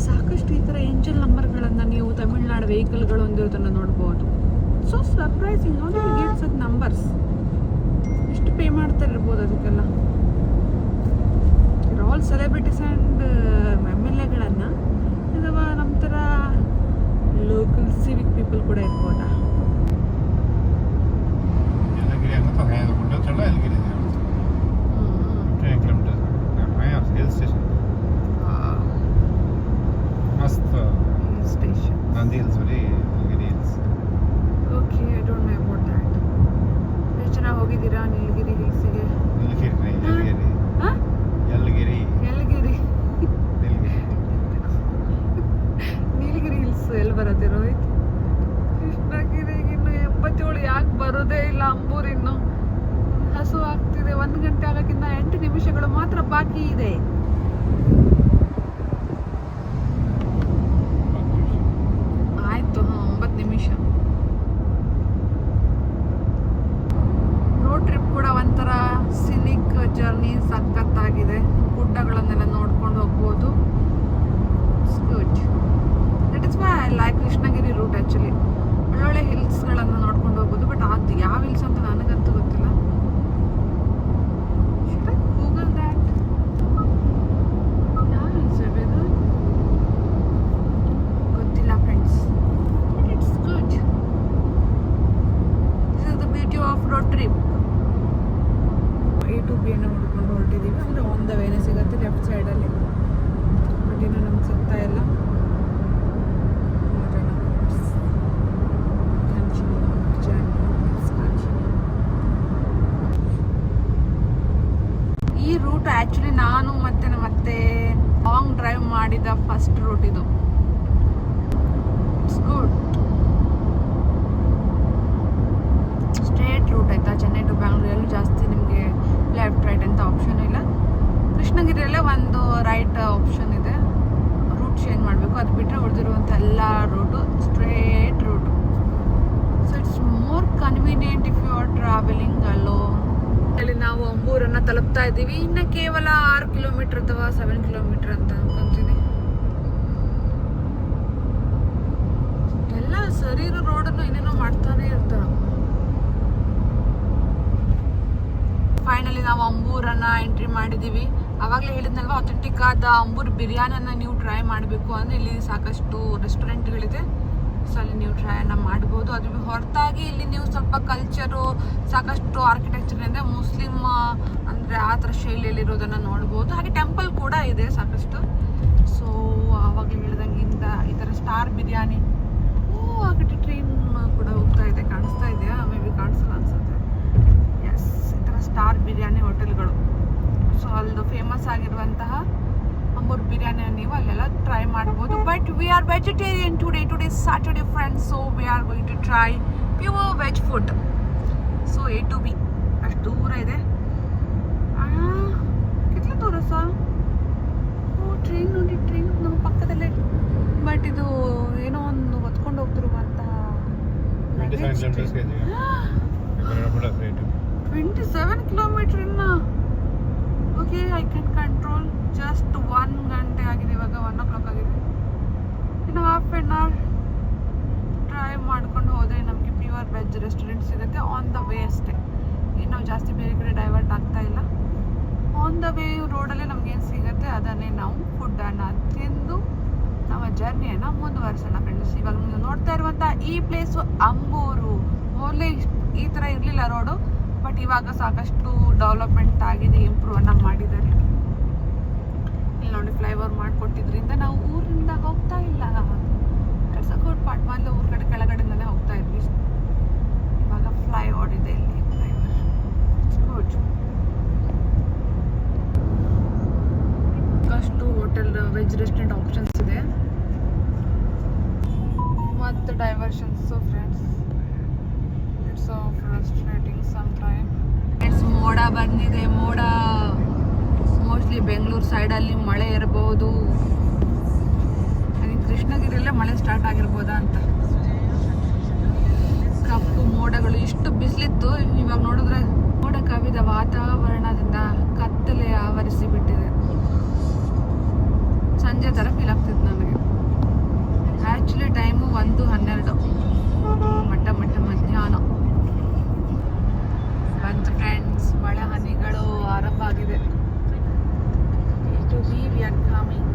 ಸಾಕಷ್ಟು ಈ ಥರ ಏಂಜಲ್ ನಂಬರ್ಗಳನ್ನು ನೀವು ತಮಿಳ್ನಾಡು ವೆಹಿಕಲ್ಗಳು ಹೊಂದಿರೋದನ್ನು ನೋಡ್ಬೋದು. So surprising, how do you get such numbers? ಎಷ್ಟು ಪೇ ಮಾಡ್ತಾ ಇರ್ಬೋದು ಅದಕ್ಕೆಲ್ಲ. ಆಲ್ ಸೆಲೆಬ್ರಿಟೀಸ್ ಆ್ಯಂಡ್ MLAಗಳನ್ನು ಅಥವಾ ನಮ್ಮ ಥರ ಲೋಕಲ್ ಸಿವಿಕ್ ಪೀಪಲ್ ಕೂಡ ಇರ್ಬೋದಾ? Okay, I don't know about that. ಎಷ್ಟು ಜನ ಹೋಗಿದ್ದೀರಾ ನೀಲಗಿರಿ ಹಿಲ್ಸಿಗೆ? ಯಲ್ಗಿರಿ ನೀಲಗಿರಿ ಹಿಲ್ಸ್ ಎಲ್ಲಿ ಬರುತ್ತೆ ರೋಹಿತ್? ಕೃಷ್ಣಗಿರಿಗೆ ಇನ್ನು 87 ಯಾಕೆ ಬರೋದೇ ಇಲ್ಲ? ಅಂಬೂರ್ ಇನ್ನು ಹಸು ಆಗ್ತಿದೆ. 1 ಗಂಟೆ ಆಗೋಕ್ಕಿಂತ 8 ನಿಮಿಷಗಳು ಮಾತ್ರ ಬಾಕಿ ಇದೆ. ಆಯ್ತು, 9 ನಿಮಿಷ. ರೋಡ್ ಟ್ರಿಪ್ ಕೂಡ ಒಂಥರ ಸಿನಿಕ್ ಜರ್ನಿ, ಸಖತ್ತಾಗಿದೆ. ಗುಡ್ಡಗಳನ್ನೆಲ್ಲ ನೋಡ್ಕೊಂಡು ಹೋಗ್ಬೋದು. It's good. That is why I like Krishnagiri route actually. ಒಳ್ಳೊಳ್ಳೆ ಹಿಲ್ಸ್ಗಳನ್ನು ನೋಡ್ಕೊಂಡು ಹೋಗ್ಬೋದು. ಬಟ್ ಅದು ಯಾವ ಹಿಲ್ಸ್ ಅಂತ ನನಗಂತೂ ಗೊತ್ತಿಲ್ಲ. Google that. ಯಾವ ಹಿಲ್ಸ್ ಇದು ಗೊತ್ತಿಲ್ಲ friends. But it's good. This is the beauty of road trip. A to B ಅನ್ನು ಹುಡ್ಕೊಂಡು ಹೊರಟಿದ್ದೀವಿ. ಅಂದರೆ ಆನ್ ದ ವೇನೆ ಸಿಗುತ್ತೆ ಲೆಫ್ಟ್ ಸೈಡಲ್ಲಿ. ಬಟ್ ಇನ್ನೂ ನಮ್ಗೆ ಸಿಗ್ತಾ ಇಲ್ಲ. ಈ ರೂಟ್ ಆ್ಯಕ್ಚುಲಿ ನಾನು ಮತ್ತೆ ನಮ್ಮ ಲಾಂಗ್ ಡ್ರೈವ್ ಮಾಡಿದ ಫಸ್ಟ್ ರೂಟ್ ಇದು. It's good. ಸ್ಟ್ರೇಟ್ ರೂಟ್ ಆಯಿತಾ. ಚೆನ್ನೈ ಟು ಬ್ಯಾಂಗ್ಳೂರ್ ಎಲ್ಲೂ ಜಾಸ್ತಿ ನಿಮಗೆ ಲೆಫ್ಟ್ ರೈಟ್ ಅಂತ ಆಪ್ಷನ್ ಇಲ್ಲ. ಕೃಷ್ಣಗಿರಿಯಲ್ಲೇ ಒಂದು ರೈಟ್ ಆಪ್ಷನ್ ಇದೆ. ರೂಟ್ ಚೇಂಜ್ ಮಾಡಬೇಕು. ಅದು ಬಿಟ್ಟರೆ ಉಳಿದಿರುವಂಥ ಎಲ್ಲ route straight route. So it's more convenient if you are travelling alone. ಅಲ್ಲಿ ನಾವು ಅಂಬೂರನ್ನು ತಲುಪ್ತಾ ಇದ್ದೀವಿ. ಇನ್ನು ಕೇವಲ 6 ಕಿಲೋಮೀಟರ್ ಅಥವಾ 7 ಕಿಲೋಮೀಟರ್ ಅಂತ ಅನ್ಕೊಂತೀನಿ. ಎಲ್ಲ ಸರಿ ಇರೋ ರೋಡನ್ನು ಏನೇನೋ ಮಾಡ್ತಾನೆ ಇರ್ತಾರೆ. ಫೈನಲಿ ನಾವು ಅಂಬೂರನ್ನು ಎಂಟ್ರಿ ಮಾಡಿದ್ದೀವಿ. ಆವಾಗಲೇ ಹೇಳಿದ್ನಲ್ವ, ಅಥೆಂಟಿಕ್ ಆದ ಅಂಬೂರ್ ಬಿರಿಯಾನಿಯನ್ನು ನೀವು ಟ್ರೈ ಮಾಡಬೇಕು ಅಂದರೆ ಇಲ್ಲಿ ಸಾಕಷ್ಟು ರೆಸ್ಟೋರೆಂಟ್ಗಳಿದೆ. ಸೊ ಅಲ್ಲಿ ನೀವು ಟ್ರೈಯನ್ನು ಮಾಡ್ಬೋದು. ಅದ್ರ ಹೊರತಾಗಿ ಇಲ್ಲಿ ನೀವು ಸ್ವಲ್ಪ ಕಲ್ಚರು, ಸಾಕಷ್ಟು ಆರ್ಕಿಟೆಕ್ಚರ್ ಅಂದರೆ ಮುಸ್ಲಿಂ ಅಂದರೆ ಆ ಥರ ಶೈಲಿಯಲ್ಲಿರೋದನ್ನು ನೋಡ್ಬೋದು. ಹಾಗೆ ಟೆಂಪಲ್ ಕೂಡ ಇದೆ ಸಾಕಷ್ಟು. ಸೊ ಆವಾಗಲೇ ಹೇಳಿದಂಗಿಂದ ಈ ಥರ ಸ್ಟಾರ್ ಬಿರಿಯಾನಿ. ಆ ಕಡೆ ಟ್ರೈನ್ ಕೂಡ ಹೋಗ್ತಾ ಇದೆ, ಕಾಣಿಸ್ತಾ ಇದೆಯಾ? ಮೇ ಬಿ ಕಾಣಿಸಲ್ಲ ಅನ್ಸುತ್ತೆ. ಎಸ್, ಈ ಥರ ಸ್ಟಾರ್ ಬಿರಿಯಾನಿ ಹೋಟೆಲ್ಗಳು. ಸೊ ಅಲ್ಲದು ಫೇಮಸ್ ಆಗಿರುವಂತಹ ಅಂಬೂರ್ ಬಿರಿಯಾನಿ ನೀವು ಅಲ್ಲೆಲ್ಲ ಟ್ರೈ ಮಾಡ್ಬೋದು. But we are vegetarian today Saturday friends. So we are going to try pure veg food. So A to B ಅಷ್ಟು ದೂರ ಇದೆ. ಕಿತ್ಲೆ ದೂರ ಸರ್. ಟ್ರೈನ್ ನೋಡಿ, ಟ್ರೈನ್ ನಮ್ಮ ಪಕ್ಕದಲ್ಲೇ. ಬಟ್ ಇದು ಏನೋ ಒಂದು ಹೊತ್ಕೊಂಡು ಹೋಗ್ತಿರುವಂತಹ 27 ಕಿಲೋಮೀಟರ್ ಇನ್ನ. Okay, I can control. Just 1 ಗಂಟೆ ಆಗಿದೆ, ಇವಾಗ 1 o'clock ಆಗಿದೆ. ಇನ್ನು ಹಾಫ್ ಆನ್ ಅವರ್ ಡ್ರೈವ್ ಮಾಡ್ಕೊಂಡು ಹೋದರೆ ನಮಗೆ ಪ್ಯೂರ್ ವೆಜ್ ರೆಸ್ಟೋರೆಂಟ್ ಸಿಗುತ್ತೆ. ಆನ್ ದ ವೇ ಅಷ್ಟೇ, ಇನ್ನು ಜಾಸ್ತಿ ಬೇರೆ ಕಡೆ ಡೈವರ್ಟ್ ಆಗ್ತಾ ಇಲ್ಲ. ಆನ್ ದ ವೇ ರೋಡಲ್ಲೇ ನಮಗೆ ಸಿಗುತ್ತೆ, ಅದನ್ನೇ ನಾವು ಫುಡ್ಡನ್ನು ತಿಂದು ನಮ್ಮ ಜರ್ನಿಯನ್ನು ಮುಂದುವರಿಸೋಣ ಫ್ರೆಂಡ್ಸ್. ಇವಾಗ ನೀವು ನೋಡ್ತಾ ಇರುವಂಥ ಈ ಪ್ಲೇಸು ಅಂಬೂರು. ಮೊದಲೇ ಈ ಥರ ಇರಲಿಲ್ಲ ರೋಡು, ಬಟ್ ಇವಾಗ ಸಾಕಷ್ಟು ಡೆವಲಪ್ಮೆಂಟ್ ಆಗಿದೆ, ಇಂಪ್ರೂವ್ನ ಮಾಡಿದ್ದಾರೆ. ಇಲ್ಲಿ ನೋಡಿ ಫ್ಲೈಓವರ್ ಮಾಡಿಕೊಟ್ಟಿದ್ರಿಂದ ನಾವು ಊರಿಂದ ಹೋಗ್ತಾ ಇಲ್ಲ. It's a good part. ಮೊದಲು ಊರ ಕಡೆ ಕೆಳಗಡೆಯಿಂದಲೇ ಹೋಗ್ತಾ ಇದ್ವಿ, ಇವಾಗ ಫ್ಲೈಓವರ್ ಇದೆ ಇಲ್ಲಿ. ಗುಡ್. ಸಾಕಷ್ಟು ಹೋಟೆಲ್ ವೆಜ್ ರೆಸ್ಟೋರೆಂಟ್ ಆಪ್ಷನ್ಸ್ ಇದೆ ಮತ್ತು diversions. Friends it's frustrating some time. It's ಮೋಡ ಬಂದಿದೆ. ಮೋಡ ಮೋಸ್ಟ್ಲಿ ಬೆಂಗಳೂರು ಸೈಡಲ್ಲಿ ಮಳೆ ಇರಬಹುದು. ಕೃಷ್ಣಗಿರಿಯಲ್ಲೇ ಮಳೆ ಸ್ಟಾರ್ಟ್ ಆಗಿರ್ಬೋದಾ ಅಂತ. ಕಪ್ಪು ಮೋಡಗಳು, ಇಷ್ಟು ಬಿಸಿಲಿತ್ತು, ಇವಾಗ ನೋಡಿದ್ರೆ ಮೋಡ ಕವಿದ ವಾತಾವರಣದಿಂದ ಕತ್ತಲೆ ಆವರಿಸಿ ಬಿಟ್ಟಿದೆ. ಸಂಜೆ ಥರ ಫೀಲ್ ಆಗ್ತಿತ್ತು ನನಗೆ. ಆ್ಯಕ್ಚುಲಿ ಟೈಮು 1:12 ಮಟ್ಟ ಮಧ್ಯಾಹ್ನ ಬಂತು ಫ್ರೆಂಡ್ಸ್. ಮಳೆ ಹನಿಗಳು ಆರಂಭ ಆಗಿದೆ. We are coming.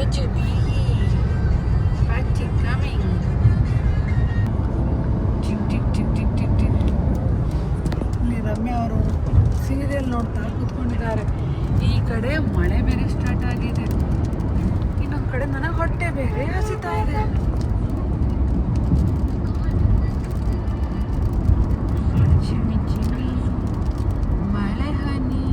HB party coming. ಇಲ್ಲಿ ರಮ್ಯಾ ಅವರು ಸೀರಿಯಲ್ ನೋಡ್ತಾ ಕೂತ್ಕೊಂಡಿದ್ದಾರೆ. ಈ ಕಡೆ ಮಳೆ ಬೇರೆ ಸ್ಟಾರ್ಟ್ ಆಗಿದೆ, ಇನ್ನೊಂದು ಕಡೆ ನನಗೆ ಹೊಟ್ಟೆ ಬೇರೆ ಹಸಿತಾ ಇದೆ. ಮಳೆ ಹನಿ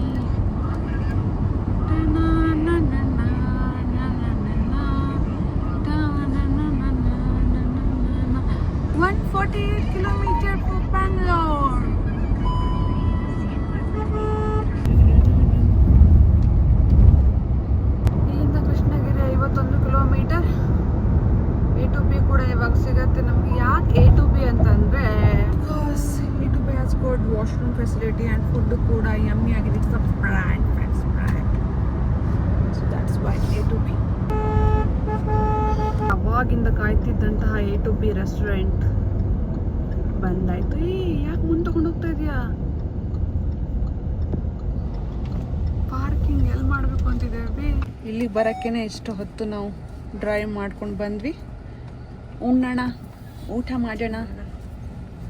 148 kilometer for Bangalore. ಇಲ್ಲಿಂದ Krishnagiri 51 kilometre. A to B ಕೂಡ ಇವಾಗ ಸಿಗತ್ತೆ ನಮಗೆ. ಯಾಕೆ A to B ಅಂತಂದರೆ A to B has good washroom facility and food ಕೂಡ ಯಮ್ಮಿ ಆಗಿದೆ. It's a brand friends, brand. So that's why A to B. ಅವಾಗಿಂದ ಕಾಯ್ತಿದ್ದಂತಹ A to B ರೆಸ್ಟೋರೆಂಟ್ ಬಂದಾಯ್ತು. ಯಾಕೆ ಮುಂದೆ ತಗೊಂಡು ಹೋಗ್ತಾ ಇದೆಯಾ? ಪಾರ್ಕಿಂಗ್ ಎಲ್ಲಿ ಮಾಡಬೇಕು ಅಂತಿದ್ದೇವೆ. ಇಲ್ಲಿಗೆ ಬರೋಕ್ಕೇನೆ ಎಷ್ಟು ಹೊತ್ತು ನಾವು ಡ್ರೈವ್ ಮಾಡ್ಕೊಂಡು ಬಂದ್ವಿ. ಉಣ್ಣೋಣ, ಊಟ ಮಾಡೋಣ,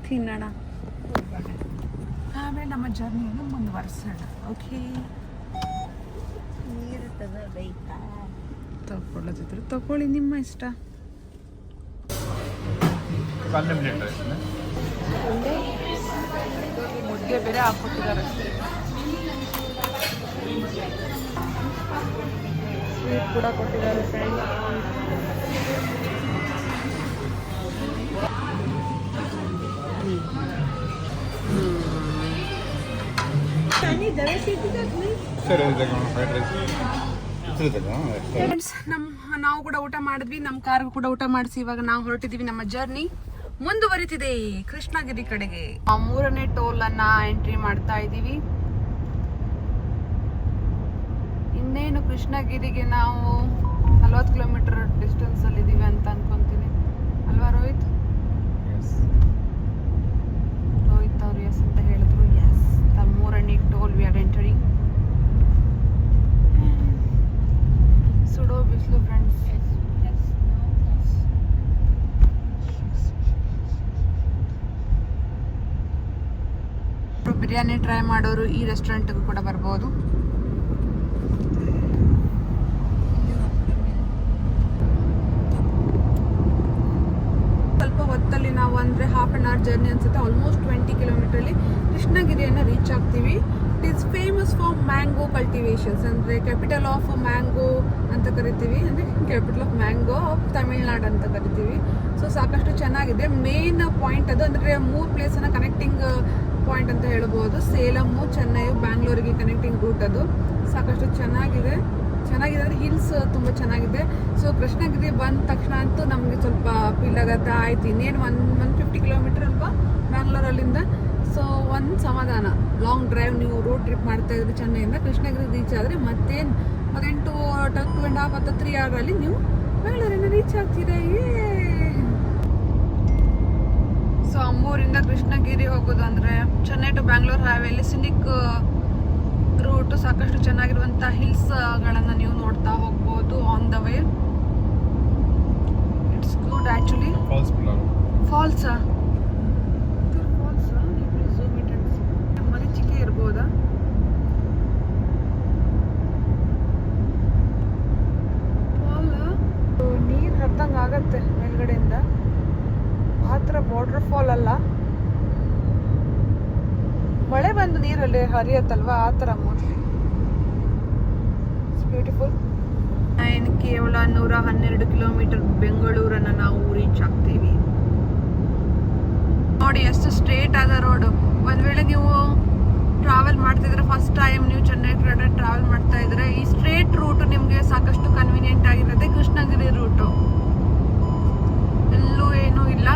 ತಿನ್ನೋಣ, ಆಮೇಲೆ ನಮ್ಮ ಜರ್ನಿಯನ್ನು ಮುಂದುವರಿಸೋಣ. ಓಕೆ, ನೀರು ತಗೋಬೇಕಾ? ತಗೊಳ್ಳೋದಿದ್ರೆ ತಗೊಳ್ಳಿ, ನಿಮ್ಮ ಇಷ್ಟ. ಮುದ್ದೆ ಬೇರೆ ಹಾಕ್ಕೊಟ್ಟಿದ್ದಾರೆ. ಸ್ವೀಟ್ ಕೂಡ ಕೊಟ್ಟಿದ್ದಾರೆ ಫ್ರೆಂಡ್. ಫ್ರೆಂಡ್ಸ್, ನಾವು ಕೂಡ ಊಟ ಮಾಡಿದ್ವಿ, ನಮ್ಮ ಕಾರ್ಗೂ ಕೂಡ ಊಟ ಮಾಡಿಸಿ ಇವಾಗ ನಾವು ಹೊರಟಿದ್ದೀವಿ. ನಮ್ಮ ಜರ್ನಿ ಮುಂದುವರಿತಿದೆ ಕೃಷ್ಣಗಿರಿ ಕಡೆಗೆ. 3ನೇ ಟೋಲ್ ಅನ್ನ ಎಂಟ್ರಿ ಮಾಡ್ತಾ ಇದ್ದೀವಿ. ಇನ್ನೇನು ಕೃಷ್ಣಗಿರಿಗೆ ನಾವು 40 ಕಿಲೋಮೀಟರ್ ಡಿಸ್ಟೆನ್ಸ್ ಅಲ್ಲಿ ಇದೀವಿ ಅಂತ ಅನ್ಕೊಂತೀನಿ, ಅಲ್ವಾ ರೋಹಿತ್? ರೋಹಿತ್ ಅವರು ಎಸ್ ಅಂತ ಹೇಳಿದ್ರು. ಎಸ್, ದ 3ನೇ ಟೋಲ್ ವಿ ಆರ್ ಎಂಟರಿಂಗ್. ಸುಡೋ ಬಿಸಿಲು ಫ್ರೆಂಡ್ಸ್. ಬಿರಿಯಾನಿ ಟ್ರೈ ಮಾಡೋರು ಈ ರೆಸ್ಟೋರೆಂಟ್ಗೂ ಕೂಡ ಬರ್ಬೋದು. ಸ್ವಲ್ಪ ಹೊತ್ತಲ್ಲಿ ನಾವು ಅಂದರೆ ಹಾಫ್ ಆನ್ ಅವರ್ ಜರ್ನಿ ಅನ್ಸುತ್ತೆ. ಆಲ್ಮೋಸ್ಟ್ 20 ಕಿಲೋಮೀಟರಲ್ಲಿ ಕೃಷ್ಣಗಿರಿಯನ್ನು ರೀಚ್ ಆಗ್ತೀವಿ. It is famous for mango cultivations, ಅಂದರೆ ಕ್ಯಾಪಿಟಲ್ ಆಫ್ ಮ್ಯಾಂಗೋ ಅಂತ ಕರಿತೀವಿ, ಅಂದರೆ capital of mango of Tamil Nadu ಅಂತ ಕರಿತೀವಿ. ಸೊ ಸಾಕಷ್ಟು ಚೆನ್ನಾಗಿದೆ. ಮೇನ್ ಪಾಯಿಂಟ್ ಅದು, ಅಂದರೆ 3 ಪ್ಲೇಸನ್ನು ಕನೆಕ್ಟಿಂಗ್ ಪಾಯಿಂಟ್ ಅಂತ ಹೇಳ್ಬೋದು. ಸೇಲಮ್ಮು, ಚೆನ್ನೈ, ಬ್ಯಾಂಗ್ಳೂರಿಗೆ ಕನೆಕ್ಟಿಂಗ್ ರೂಟ್ ಅದು. ಸಾಕಷ್ಟು ಚೆನ್ನಾಗಿದೆ ಅಂದರೆ ಹಿಲ್ಸ್ ತುಂಬ ಚೆನ್ನಾಗಿದೆ. ಸೊ ಕೃಷ್ಣಗಿರಿ ಬಂದ ತಕ್ಷಣ ಅಂತೂ ನಮಗೆ ಸ್ವಲ್ಪ ಫೀಲ್ ಆಗುತ್ತೆ, ಆಯ್ತು ಇನ್ನೇನು 150 ಕಿಲೋಮೀಟರ್ ಅಲ್ವಾ ಬ್ಯಾಂಗ್ಳೂರಲ್ಲಿಂದ. ಸೊ ಒಂದು ಸಮಾಧಾನ. ಲಾಂಗ್ ಡ್ರೈವ್ ನೀವು ರೋಡ್ ಟ್ರಿಪ್ ಮಾಡ್ತಾ ಇದ್ರೆ ಚೆನ್ನೈಯಿಂದ ಕೃಷ್ಣಗಿರಿ ರೀಚ್ ಆದರೆ ಮತ್ತೇನು 2.5 ಅಥವಾ 3 ಅವರಲ್ಲಿ ನೀವು ಬೆಂಗಳೂರಿನ ರೀಚ್ ಆಗ್ತೀರಾ. ಸೊ ಅಂಬೂರಿಂದ ಕೃಷ್ಣಗಿರಿ ಹೋಗೋದಂದ್ರೆ ಚೆನ್ನೈ ಟು ಬ್ಯಾಂಗ್ಳೂರ್ ಹೈವೇಲಿ ಸಿನಿಕ್ ರೂಟ್ ಸಾಕಷ್ಟು ಚೆನ್ನಾಗಿರುವಂತ ಹಿಲ್ಸ್ ಗಳನ್ನ ನೀವು ನೋಡ್ತಾ ಹೋಗ್ಬೋದು on the way. It's good actually. ಫಾಲ್ಸಾ ಮರೀಚಿಕೆ ಇರ್ಬೋದಾ? ನೀರ್ ಹರಿದಂಗ ಆಗತ್ತೆ ಮೇಲ್ಗಡೆಯಿಂದ. ಆತರ ವಾಟರ್ ಫಾಲ್ ಅಲ್ಲ, ಮಳೆ ಬಂದು ನೀರಲ್ಲಿ ಹರಿಯತ್ತಲ್ವಾ ಆತರ ಮೋಸ್ಟ್ಲಿ. It's beautiful. ಇನ್ನು ಕೇವಲ 112 ಕಿಲೋಮೀಟರ್ ಬೆಂಗಳೂರನ್ನ ನಾವು ರೀಚ್ ಆಗ್ತೀವಿ. ನೋಡಿ ಎಷ್ಟು ಸ್ಟ್ರೇಟ್ ಆದ ರೋಡು. ಒಂದ್ ವೇಳೆ ನೀವು ಟ್ರಾವೆಲ್ ಮಾಡ್ತಿದ್ರೆ, ಫಸ್ಟ್ ಟೈಮ್ ನೀವು ಚೆನ್ನೈ ಕಡೆ ಟ್ರಾವೆಲ್ ಮಾಡ್ತಾ ಇದ್ರೆ, ಈ ಸ್ಟ್ರೇಟ್ ರೂಟ್ ನಿಮ್ಗೆ ಸಾಕಷ್ಟು ಕನ್ವೀನಿಯಂಟ್ ಆಗಿರುತ್ತೆ. ಕೃಷ್ಣಗಿರಿ ರೂಟು ಎಲ್ಲೂ ಏನೂ ಇಲ್ಲ.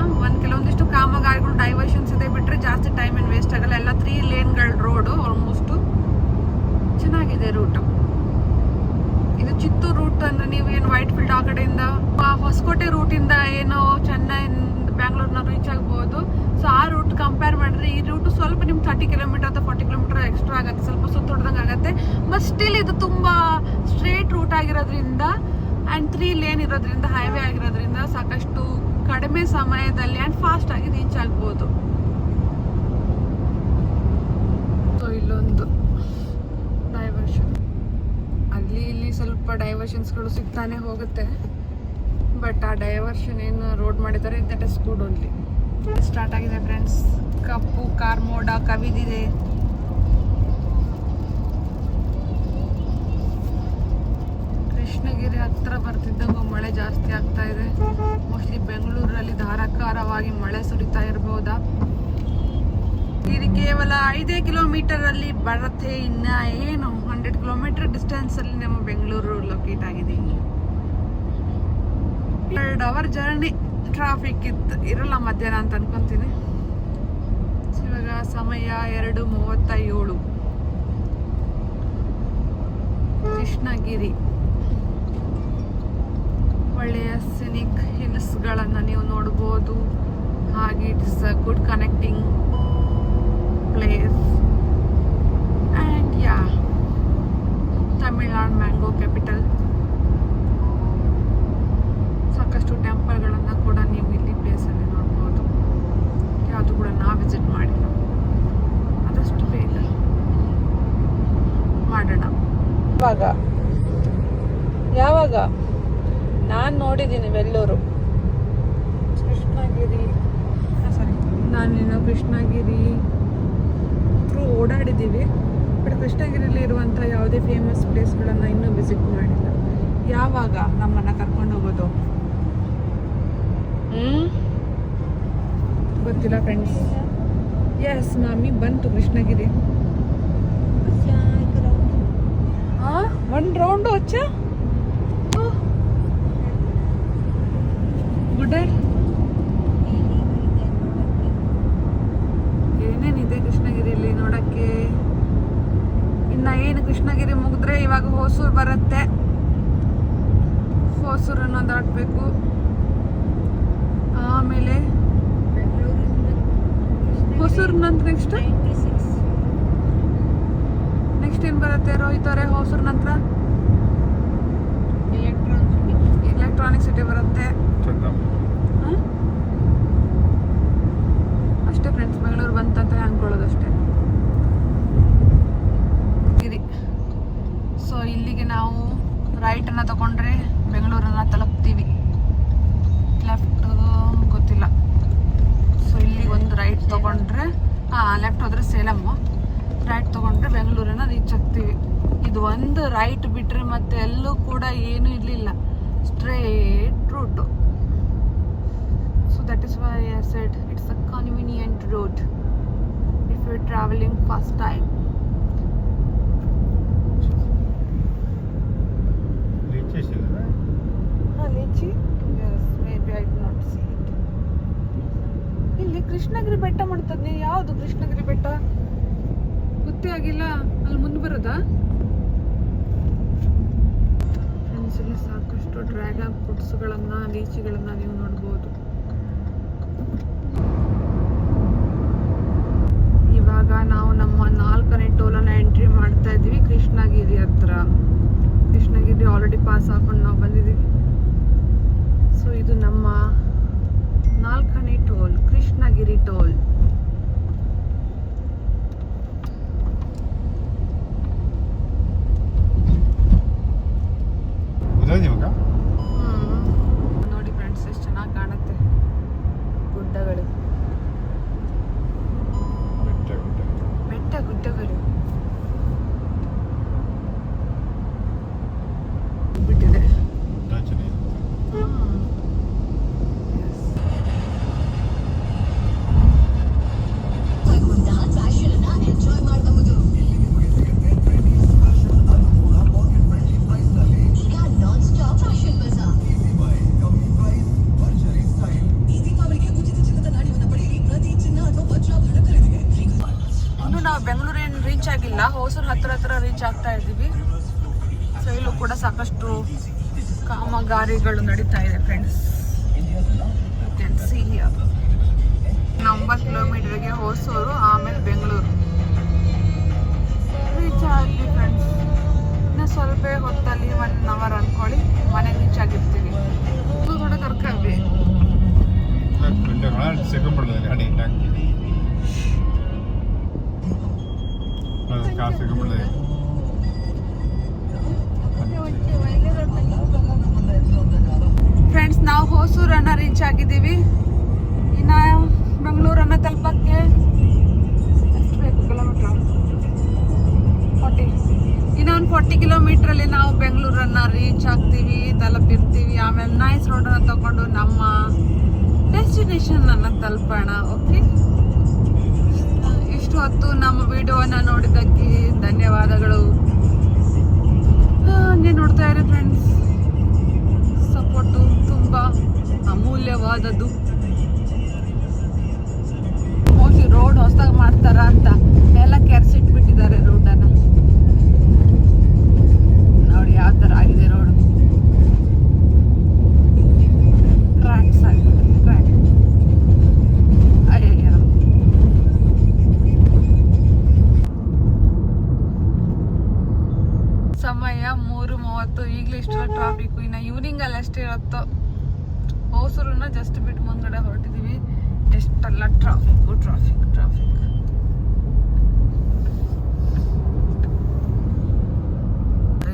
ಕೆಲವೊಂದಿಷ್ಟು ಕಾಮಗಾರಿಗಳು ಡೈವರ್ಷನ್ಸ್ ಇದೆ ಬಿಟ್ರೆ ಜಾಸ್ತಿ ಟೈಮ್ ಏನು ವೇಸ್ಟ್ ಆಗಲ್ಲ. ಎಲ್ಲ 3 ಲೇನ್ಗಳ ರೋಡು ಆಲ್ಮೋಸ್ಟ್. ಚೆನ್ನಾಗಿದೆ ರೂಟು. ಇದು ಚಿತ್ತೂರು ರೂಟ್ ಅಂದ್ರೆ ನೀವು ಏನು ವೈಟ್ ಫೀಲ್ಡ್ ಆ ಕಡೆಯಿಂದ ಹೊಸಕೋಟೆ ರೂಟಿಂದ ಏನು ಚೆನ್ನೈ ಬ್ಯಾಂಗ್ಳೂರ್ನ ರೀಚ್ ಆಗ್ಬೋದು. ಸೊ ಆ ರೂಟ್ ಕಂಪೇರ್ ಮಾಡಿದ್ರೆ ಈ ರೂಟ್ ಸ್ವಲ್ಪ ನಿಮ್ಗೆ 30 ಕಿಲೋಮೀಟರ್ ಅಥವಾ 40 ಕಿಲೋಮೀಟರ್ ಎಕ್ಸ್ಟ್ರಾ ಆಗುತ್ತೆ, ಸ್ವಲ್ಪ ಸುತ್ತೊಡ್ದಂಗೆ ಆಗುತ್ತೆ. ಬಟ್ ಸ್ಟಿಲ್ ಇದು ತುಂಬಾ ಸ್ಟ್ರೇಟ್ ರೂಟ್ ಆಗಿರೋದ್ರಿಂದ ಆ್ಯಂಡ್ 3 ಲೇನ್ ಇರೋದ್ರಿಂದ, ಹೈವೇ ಆಗಿರೋದ್ರಿಂದ ಸಾಕಷ್ಟು ಕಡಿಮೆ ಸಮಯದಲ್ಲಿ ಆ್ಯಂಡ್ ಫಾಸ್ಟ್ ಆಗಿ ರೀಚ್ ಆಗ್ಬೋದು. ಸೊ ಇಲ್ಲೊಂದು ಡೈವರ್ಷನ್, ಅಲ್ಲಿ ಇಲ್ಲಿ ಸ್ವಲ್ಪ ಡೈವರ್ಷನ್ಸ್ಗಳು ಸಿಗ್ತಾನೆ ಹೋಗುತ್ತೆ. ಬಟ್ ಆ ಡೈವರ್ಷನ್ ಏನು ರೋಡ್ ಮಾಡಿದ್ದಾರೆ that is good only. Start ಆಗಿದೆ ಫ್ರೆಂಡ್ಸ್. ಕಪ್ಪು ಕಾರ್ ಮೋಡ ಕವಿದಿದೆ. ಕೃಷ್ಣಗಿರಿ ಹತ್ರ ಬರ್ತಿದ್ದಂಗೆ ಮಳೆ ಜಾಸ್ತಿ ಆಗ್ತಾ ಇದೆ. ಮೋಸ್ಟ್ಲಿ ಬೆಂಗಳೂರಲ್ಲಿ ಧಾರಾಕಾರವಾಗಿ ಮಳೆ ಸುರಿತಾ ಇರಬಹುದಾ. ಇದು ಕೇವಲ 5 ಕಿಲೋಮೀಟರ್ ಅಲ್ಲಿ ಬರುತ್ತೆ. ಇನ್ನ ಏನು 100 ಕಿಲೋಮೀಟರ್ ಡಿಸ್ಟೆನ್ಸ್ ಅಲ್ಲಿ ನಮ್ಮ ಬೆಂಗಳೂರು ಲೊಕೇಟ್ ಆಗಿದೆ. 2 ಅವರ್ ಜರ್ನಿ. ಟ್ರಾಫಿಕ್ ಇರಲ್ಲ ಮಧ್ಯಾಹ್ನ ಅಂತ ಅನ್ಕೊಂತೀನಿ. ಇವಾಗ ಸಮಯ 2:37. ಕೃಷ್ಣಗಿರಿ ಒಳ್ಳೆಯ ಸಿನಿಕ್ ಹಿಲ್ಸ್ ಗಳನ್ನ ನೀವು ನೋಡಬಹುದು. ಹಾಗೆ it's a good connecting place. And yeah, Tamil Nadu mango capital. ಸಾಕಷ್ಟು ಟೆಂಪಲ್ಗಳನ್ನು ಕೂಡ ನೀವು ಇಲ್ಲಿ ಪ್ಲೇಸಲ್ಲಿ ನೋಡ್ಬೋದು. ಯಾವುದು ಕೂಡ ನಾವು ವಿಸಿಟ್ ಮಾಡಿಲ್ಲ. ಆದಷ್ಟು ಬೇಗ ಮಾಡೋಣ. ಯಾವಾಗ ನಾನು ನೋಡಿದ್ದೀನಿ ವೆಲ್ಲೂರು, ಕೃಷ್ಣಗಿರಿ, ಸಾರಿ ನಾನೇನು ಕೃಷ್ಣಗಿರಿ ಥ್ರೂ ಓಡಾಡಿದ್ದೀವಿ. ಬಟ್ ಕೃಷ್ಣಗಿರಿಯಲ್ಲಿ ಇರುವಂಥ ಯಾವುದೇ ಫೇಮಸ್ ಪ್ಲೇಸ್ಗಳನ್ನು ಇನ್ನೂ ವಿಸಿಟ್ ಮಾಡಿಲ್ಲ. ಯಾವಾಗ ನಮ್ಮನ್ನು ಕರ್ಕೊಂಡು ಹೋಗೋದು ಗೊತ್ತಿಲ್ಲ ಫ್ರೆಂಡ್ಸ್. ಎಸ್ ಮಾಮಿ ಬಂತು ಕೃಷ್ಣಗಿರಿ. ಒಂದು ರೌಂಡು వచ్చ ಗುಡ್. ಏನೇನಿದೆ ಕೃಷ್ಣಗಿರಿಯಲ್ಲಿ ನೋಡಕ್ಕೆ? ಇನ್ನ ಏನು ಕೃಷ್ಣಗಿರಿ ಮುಗಿದ್ರೆ ಇವಾಗ ಹೊಸೂರು ಬರುತ್ತೆ. ಹೊಸೂರನ್ನ ದಾಟಬೇಕು. ಆಮೇಲೆ ಹೊಸೂರು ನಂತರ ನೆಕ್ಸ್ಟ್ ಏನು ಬರುತ್ತೆ ರೋಹಿತ್ ಅವರೇ? ಹೊಸೂರು ನಂತರ ಎಲೆಕ್ಟ್ರಾನಿಕ್ ಸಿಟಿ ಬರುತ್ತೆ. ಅಷ್ಟೇ ಫ್ರೆಂಡ್ಸ್, ಬೆಂಗಳೂರು ಬಂತಂತ ಅನ್ಕೊಳ್ಳೋದಷ್ಟೇ. ಸೊ ಇಲ್ಲಿಗೆ ನಾವು ರೈಟನ್ನು ತಗೊಂಡ್ರೆ ಬೆಂಗಳೂರನ್ನ ತಲುಪ್ತೀವಿ. ಲೆಫ್ಟ್ ಗೊತ್ತಿಲ್ಲ. ಸೊ ಇಲ್ಲಿ ಒಂದು ರೈಟ್ ತಗೊಂಡ್ರೆ, ಲೆಫ್ಟ್ ಹೋದ್ರೆ ಸೇಲಮ್ಮು, ರೈಟ್ ತಗೊಂಡ್ರೆ ಬೆಂಗಳೂರನ್ನ ರೀಚ್ ಆಗ್ತೀವಿ. ಇದು ಒಂದು ರೈಟ್ ಬಿಟ್ರೆ ಮತ್ತೆ ಎಲ್ಲೂ ಕೂಡ ಏನು ಇರಲಿಲ್ಲ, straight route. So that is why I said it's a convenient road if you are travelling first time. ಲಿಚಿ? Yes, maybe I did not see it. ಇಲ್ಲಿ ಕೃಷ್ಣಗಿರಿ ಬೆಟ್ಟ ಮಾಡ್ತದ್ನಿ. ಯಾವುದು ಕೃಷ್ಣಗಿರಿ ಬೆಟ್ಟ ಗೊತ್ತೇ ಆಗಿಲ್ಲ. ಅಲ್ಲಿ ಮುಂದೆ ಬರೋದಾ? ಇಲ್ಲಿ ಸಾಕಷ್ಟು ಡ್ರ್ಯಾಗನ್ ಫ್ರೂಟ್ಸ್ಗಳನ್ನ, ಲೀಚಿಗಳನ್ನ ನೀವು ನೋಡ್ಬೋದು. ಆಲ್ರೆಡಿ ಪಾಸ್ ಹಾಕೊಂಡು ನಾವು ಬಂದಿದ್ದೀವಿ. ಸೊ ಇದು ನಮ್ಮ 4ನೇ ಟೋಲ್, ಕೃಷ್ಣಗಿರಿ ಟೋಲ್. ನೋಡಿ ಫ್ರೆಂಡ್ಸ್, ಎಷ್ಟು ಚೆನ್ನಾಗಿ ಕಾಣುತ್ತೆ ಗುಡ್ಡಗಳು, ಬೆಟ್ಟ ಗುಡ್ಡಗಳು ಬಿಟ್ಟಿದೆ. ನಾವು ಬೆಂಗಳೂರೇನು ರೀಚ್ ಆಗಿಲ್ಲ, ಹೊಸೂರು ಹತ್ರ ರೀಚ್ ಆಗ್ತಾ ಇದ್ದೀವಿ. ಸೊ ಇಲ್ಲೂ ಕೂಡ ಸಾಕಷ್ಟು ಕಾಮಗಾರಿಗಳು ನಡೀತಾ ಇದೆ ಫ್ರೆಂಡ್ಸ್. 9 ಕಿಲೋಮೀಟರ್ಗೆ ಹೊಸೂರು, ಆಮೇಲೆ ಬೆಂಗಳೂರು ರೀಚ್ ಆಗಿ ಫ್ರೆಂಡ್ಸ್. ಇನ್ನು ಸ್ವಲ್ಪ ಹೊತ್ತಲ್ಲಿ 1 ಅವರ್ ಅಂದ್ಕೊಳ್ಳಿ ಮನೆಗೆ ರೀಚ್ ಆಗಿರ್ತೀವಿ. ಥೋಡೆ ಕರ್ಕೊಂಡ್ವಿ. ಫ್ರೆಂಡ್ಸ್, ನಾವು ಹೊಸೂರನ್ನ ರೀಚ್ ಆಗಿದ್ದೀವಿ. ಇನ್ನು ಬೆಂಗಳೂರನ್ನ ತಲುಪಕ್ಕೆ ಎಷ್ಟು ಬೇಕು ಕಿಲೋಮೀಟರ್? 40. ಇನ್ನು ಒಂದು 40 ಕಿಲೋಮೀಟ್ರಲ್ಲಿ ನಾವು ಬೆಂಗಳೂರನ್ನ ರೀಚ್ ಆಗ್ತೀವಿ, ತಲುಪಿರ್ತೀವಿ. ಆಮೇಲೆ ನೈಸ್ ರೋಡನ್ನು ತಗೊಂಡು ನಮ್ಮ ಡೆಸ್ಟಿನೇಷನ್ ಅನ್ನು ತಲುಪೋಣ. ಓಕೆ, ಇಷ್ಟು ಹೊತ್ತು ನಮ್ಮ ವಿಡಿಯೋವನ್ನು ನೋಡಿದ್ದಕ್ಕೆ ಧನ್ಯವಾದಗಳು. ಹಂಗೆ ನೋಡ್ತಾ ಇರಿ ಫ್ರೆಂಡ್ಸ್, ಸಪೋರ್ಟು ತುಂಬ ಅಮೂಲ್ಯವಾದದ್ದು. ಮೋಸ್ಟ್ಲಿ ರೋಡ್ ಹೊಸದಾಗಿ ಮಾಡ್ತಾರ ಅಂತ ಎಲ್ಲ ಕೆರೆಸಿಟ್ಬಿಟ್ಟಿದ್ದಾರೆ ರೋಡನ್ನು. ನೋಡಿ ಯಾವ ಥರ ಆಗಿದೆ ರೋಡು. ಟ್ರ್ಯಾಕ್ಸ್ ಆಗಿಬಿಟ್ಟಿದೆ, ಟ್ರ್ಯಾಕ್. ಅಯ್ಯಯ್ಯ, ಸಮಯ 3:30. ಈಗಲೂ ಇಷ್ಟೆಲ್ಲ ಟ್ರಾಫಿಕ್. ಇನ್ನು ಈವ್ನಿಂಗ್ ಅಲ್ಲಿ ಎಷ್ಟು ಇರುತ್ತೋ. ಹೊಸೂರನ್ನ ಜಸ್ಟ್ ಬಿಟ್ಟು ಮುಂದ್ಗಡೆ ಹೊರಟಿದ್ದೀವಿ. ಎಷ್ಟೆಲ್ಲ ಟ್ರಾಫಿಕ್.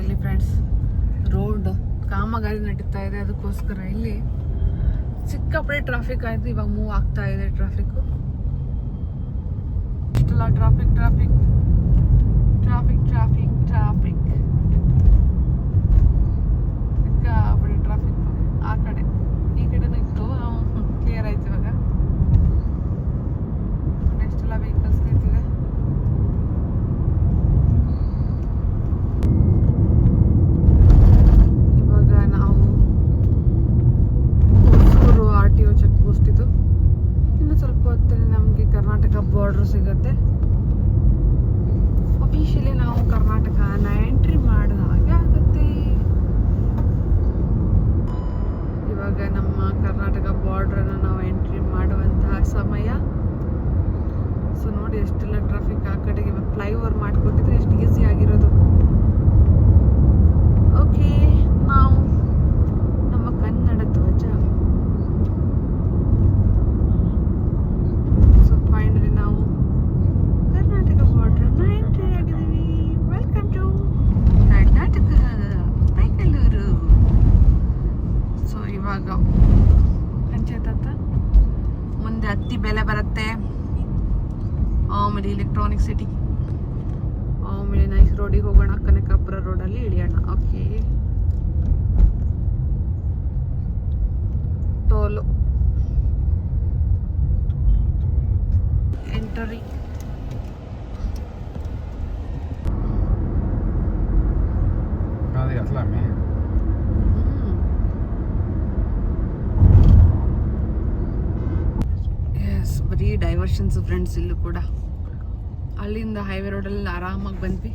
ಇಲ್ಲಿ ಫ್ರೆಂಡ್ಸ್ ರೋಡ್ ಕಾಮಗಾರಿ ನಡೀತಾ ಇದೆ, ಅದಕ್ಕೋಸ್ಕರ ಇಲ್ಲಿ ಸಿಕ್ಕಾಪಟ್ಟೆ ಟ್ರಾಫಿಕ್ ಆಯ್ತು. ಇವಾಗ ಮೂವ್ ಆಗ್ತಾ ಇದೆ ಟ್ರಾಫಿಕ್. ಇಷ್ಟೆಲ್ಲ ಟ್ರಾಫಿಕ್ ಸಿಕ್ಕಾಪಟ್ಟೆ ಟ್ರಾಫಿಕ್. ಆ ಕಡೆ ಈ ಕಡೆ ಇತ್ತು, ಕ್ಲಿಯರ್ ಆಯ್ತು ಇವಾಗ. ಎಷ್ಟೆಲ್ಲ ವೆಹಿಕಲ್ಸ್ ನಿಂತಿದೆ. ಇವಾಗ ನಾವು ಹೊಸೂರು RTO ಚೆಕ್ ಪೋಸ್ಟ್ ಇದು. ಇನ್ನು ಸ್ವಲ್ಪ ಹೊತ್ತಲ್ಲಿ ನಮಗೆ ಕರ್ನಾಟಕ ಬಾರ್ಡರ್ ಸಿಗುತ್ತೆ. ಅಫಿಷಿಯಲಿ ನಾವು ಕರ್ನಾಟಕನ ಎಂಟ್ರಿ ಮಾಡಿದ ಹಾಗೆ ಆಗುತ್ತೆ. ಇವಾಗ ನಮ್ಮ ಕರ್ನಾಟಕ ಬಾರ್ಡ್ರನ್ನ ನಾವು ಎಂಟ್ರಿ ಮಾಡುವಂತಹ ಸಮಯ. ಸೊ ನೋಡಿ ಎಷ್ಟೆಲ್ಲ ಟ್ರಾಫಿಕ್. ಆ ಕಡೆಗೆ ಫ್ಲೈಓವರ್ ಮಾಡಿಕೊಟ್ಟಿದ್ರೆ ಎಷ್ಟು ಈಸಿ ಆಗಿರೋದು. ಓಕೆ, ನಾವು ನಮ್ಮ ಕನ್ನಡ ಧ್ವಜ. ಸೊ ಫೈನಲಿ ನಾವು ಕರ್ನಾಟಕ ಬಾರ್ಡ್ರನ್ನ ಎಂಟ್ರಿ ಆಗಿದ್ದೀವಿ. Welcome to Karnataka, Bengaluru. So ಇವಾಗ ಪಂಚಾಯತ್ ಹತ್ರ ಮುಂದೆ ಹತ್ತಿ ಬೆಲೆ ಬರುತ್ತೆ. ಆಮೇಲೆ ಎಲೆಕ್ಟ್ರಾನಿಕ್ ಸಿಟಿ, ಆಮೇಲೆ ನೈಸ್ ರೋಡಿಗೆ ಹೋಗೋಣ. ಕನಕಾಪುರ ರೋಡಲ್ಲಿ ಇಳಿಯೋಣ. Okay, toll ಎಂಟರಿ. ಬರೀ ಡೈವರ್ಷನ್ಸ್ ಫ್ರೆಂಡ್ಸ್. ಇಲ್ಲೂ ಕೂಡ ಅಲ್ಲಿಂದ ಹೈವೇ ರೋಡಲ್ಲಿ ಆರಾಮಾಗಿ ಬಂದ್ವಿ.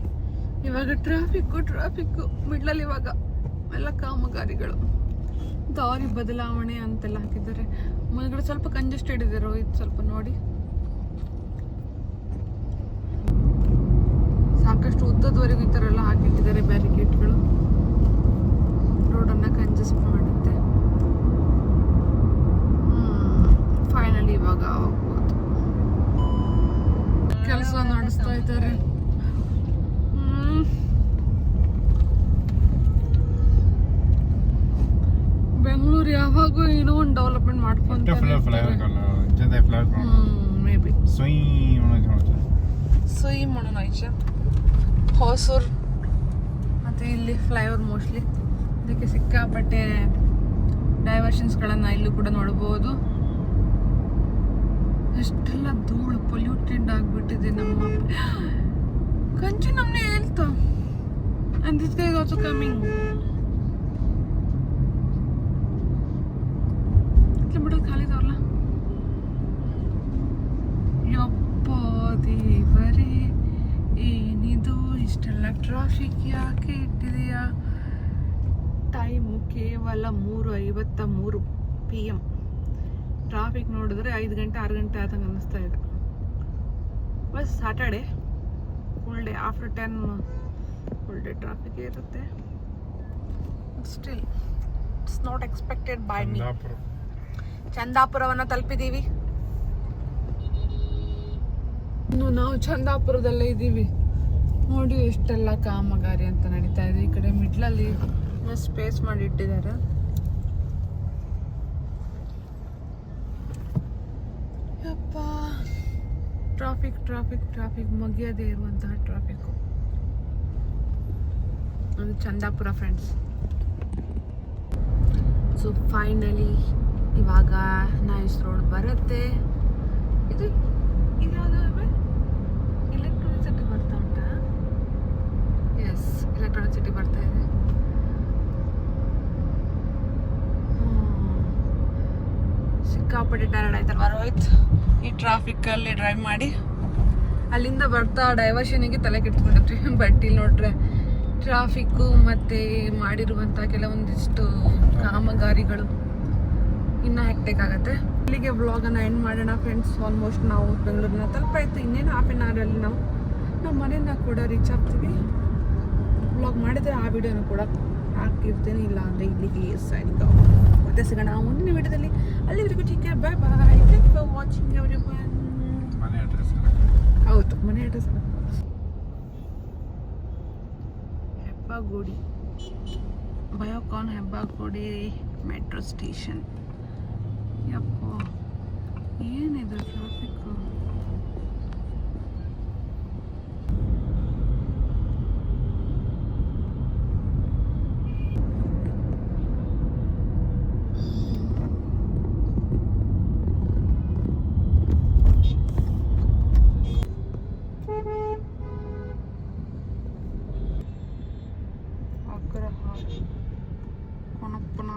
ಇವಾಗ ಟ್ರಾಫಿಕ್ಕು ಮಿಡ್ಲಲ್ಲಿ. ಇವಾಗ ಎಲ್ಲ ಕಾಮಗಾರಿಗಳು, ದಾರಿ ಬದಲಾವಣೆ ಅಂತೆಲ್ಲ ಹಾಕಿದ್ದಾರೆ. ಮುಂದ್ಗಡೆ ಸ್ವಲ್ಪ ಕಂಜೆಸ್ಟೆಡ್ ಇದೆ ಇದು, ಸ್ವಲ್ಪ ನೋಡಿ. ಸಾಕಷ್ಟು ಉದ್ದದವರೆಗೂ ಈ ಥರ ಎಲ್ಲ ಹಾಕಿಟ್ಟಿದ್ದಾರೆ ಬ್ಯಾರಿಕೇಡ್ಗಳು. ಅಡ್ಜಸ್ಟ್ ಮಾಡುತ್ತೆ. ಫೈನಲಿ ಇವಾಗ ಹೋಗ್ಬೋದು. ಕೆಲಸ ನಡೆಸ್ತಾ ಇದ್ದಾರೆ. ಬೆಂಗಳೂರು ಯಾವಾಗೂ ಏನೋ ಒಂದು ಡೆವಲಪ್ಮೆಂಟ್ ಮಾಡ್ಕೊಂತಾರೆ. ಮೇ ಬಿ ಸುಯಿ ಮಾಡೋಣ ಹೊಸೂರು ಮತ್ತು ಇಲ್ಲಿ ಫ್ಲೈಓವರ್ ಮೋಸ್ಟ್ಲಿ. ಅದಕ್ಕೆ ಸಿಕ್ಕಾಪಟ್ಟೆ ಡೈವರ್ಷನ್ಸ್ಗಳನ್ನು ಇಲ್ಲೂ ಕೂಡ ನೋಡ್ಬೋದು. ಎಷ್ಟೆಲ್ಲ ಧೂಳು ಪೊಲ್ಯೂಟೆಡ್ ಆಗಿಬಿಟ್ಟಿದೆ ನಮ್ಮ ಕಂಚು ನಮ್ಮನೆ ಹೇಳ್ತಾ. And this guy is also coming. ಬಿಡೋದು ಖಾಲಿ ಇದಾವಲ್ಲ. ಯಪ್ಪ ದೇವರೇ, ಏನಿದು ಇಷ್ಟೆಲ್ಲ ಟ್ರಾಫಿಕ್ ಯಾಕೆ ಇಟ್ಟಿದೆಯಾ? ಟೈಮು ಕೇವಲ 3:53 PM. ಟ್ರಾಫಿಕ್ ನೋಡಿದ್ರೆ 5 ಗಂಟೆ 6 ಗಂಟೆ ಆದಂಗೆ ಅನ್ನಿಸ್ತಾ ಇದೆ. ಬಸ್ Saturday full day after 10 full day traffic ಇರುತ್ತೆ. Still it's not expected by me. ಚಂದಾಪುರವನ್ನು ತಲುಪಿದ್ದೀವಿ. ಇನ್ನು ನಾವು ಚಂದಾಪುರದಲ್ಲೇ ಇದ್ದೀವಿ. ನೋಡಿ ಎಷ್ಟೆಲ್ಲ ಕಾಮಗಾರಿ ಅಂತ ನಡೀತಾ ಇದೆ. ಈ ಕಡೆ ಮಿಡ್ಲಲ್ಲಿ ಸ್ಪೇಸ್ ಮಾಡಿ ಇಟ್ಟಿದ್ದಾರೆ. ಯಪ್ಪ, ಟ್ರಾಫಿಕ್ ಟ್ರಾಫಿಕ್ ಟ್ರಾಫಿಕ್ ಮುಗಿಯದೇ ಇರುವಂತಹ ಟ್ರಾಫಿಕ್. ಅದು ಚಂದಾಪುರ ಫ್ರೆಂಡ್ಸ್. ಸೊ ಫೈನಲಿ ಇವಾಗ ನೈಸ್ ರೋಡ್ ಬರುತ್ತೆ. ಇದು ಯಾವ್ದು ಎಲೆಕ್ಟ್ರಾನಿಕ್ ಸಿಟಿ ಬರ್ತಾ ಉಂಟಾ? ಎಸ್, ಎಲೆಕ್ಟ್ರಾನಿಕ್ ಸಿಟಿ ಬರ್ತಾ ಇದೆ. ಸಿಕ್ಕಾಪಟ್ಟೆ ಟೈರ್ಡ್ ಆಯ್ತಲ್ವ ರೋಹಿತ್ ಈ ಟ್ರಾಫಿಕ್ಕಲ್ಲಿ ಡ್ರೈವ್ ಮಾಡಿ. ಅಲ್ಲಿಂದ ಬರ್ತಾ ಡೈವರ್ಷನಿಗೆ ತಲೆ ಕೆಟ್ಕೊಂಡಿರ್ತೀವಿ. ಬಟ್ ಇಲ್ಲಿ ನೋಡ್ರೆ ಟ್ರಾಫಿಕ್ಕು ಮತ್ತು ಮಾಡಿರುವಂಥ ಕೆಲವೊಂದಿಷ್ಟು ಕಾಮಗಾರಿಗಳು ಇನ್ನೂ ಹೆಕ್ಟೆಕ್ ಆಗುತ್ತೆ. ಇಲ್ಲಿಗೆ ವ್ಲಾಗನ್ನು ಎಂಡ್ ಮಾಡೋಣ ಫ್ರೆಂಡ್ಸ್. ಆಲ್ಮೋಸ್ಟ್ ನಾವು ಬೆಂಗಳೂರಿನ ತಲುಪಾಯ್ತು. ಇನ್ನೇನು ಹಾಫ್ ಆನ್ ಅವರಲ್ಲಿ ನಾವು ನಮ್ಮ ಮನೆಯಿಂದ ಕೂಡ ರೀಚ್ ಆಗ್ತೀವಿ. ವ್ಲಾಗ್ ಮಾಡಿದರೆ ಆ ವಿಡಿಯೋನ ಕೂಡ ಹಾಕಿರ್ತೀನಿ. ಇಲ್ಲ ಅಂದರೆ ಇಲ್ಲಿಗೆ ಸೈನಿಂಗ್ ಔಟ್. ಮತ್ತೆ ಸಿಗೋಣ ಮುಂದಿನ ವಿಡಿಯೋದಲ್ಲಿ. ಅಲ್ಲಿವರೆಗೂ take care, bye bye. Thank you for watching everyone. ಮನೆ ಅಡ್ರೆಸ್ ಹೌದು, ಮನೆ address Hebbagodi, Biocon Hebbagodi metro station. ಯಪ್ಪ, ಏನಿದೆ traffic.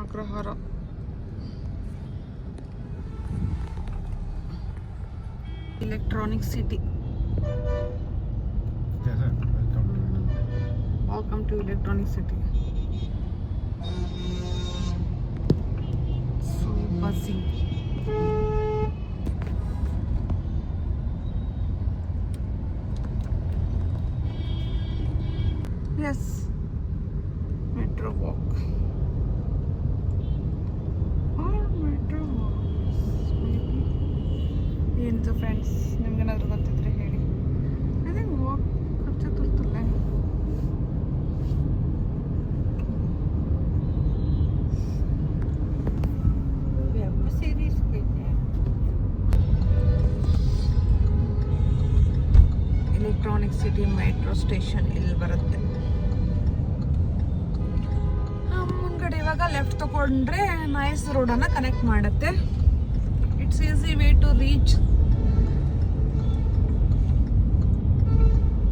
Agrahara Electronic City. Welcome to Electronic City. Super see. Yes, metro walk. ಏನಿದು ಫ್ರೆಂಡ್ಸ್, ನಿಮ್ಗೇನಾದ್ರೂ ಗೊತ್ತಿದ್ರೆ ಹೇಳಿ. ಅದೇ ವಾಕ್ ಖರ್ಚು ತುರ್ತಲ್ಲ. ಎಲೆಕ್ಟ್ರಾನಿಕ್ ಸಿಟಿ ಮೆಟ್ರೋ ಸ್ಟೇಷನ್ ಇಲ್ಲಿ ಬರುತ್ತೆ. ಮುಂದ್ಗಡೆ ಇವಾಗ ಲೆಫ್ಟ್ ತಗೊಂಡ್ರೆ ನೈಸ್ ರೋಡನ್ನು ಕನೆಕ್ಟ್ ಮಾಡುತ್ತೆ. It's easy way to reach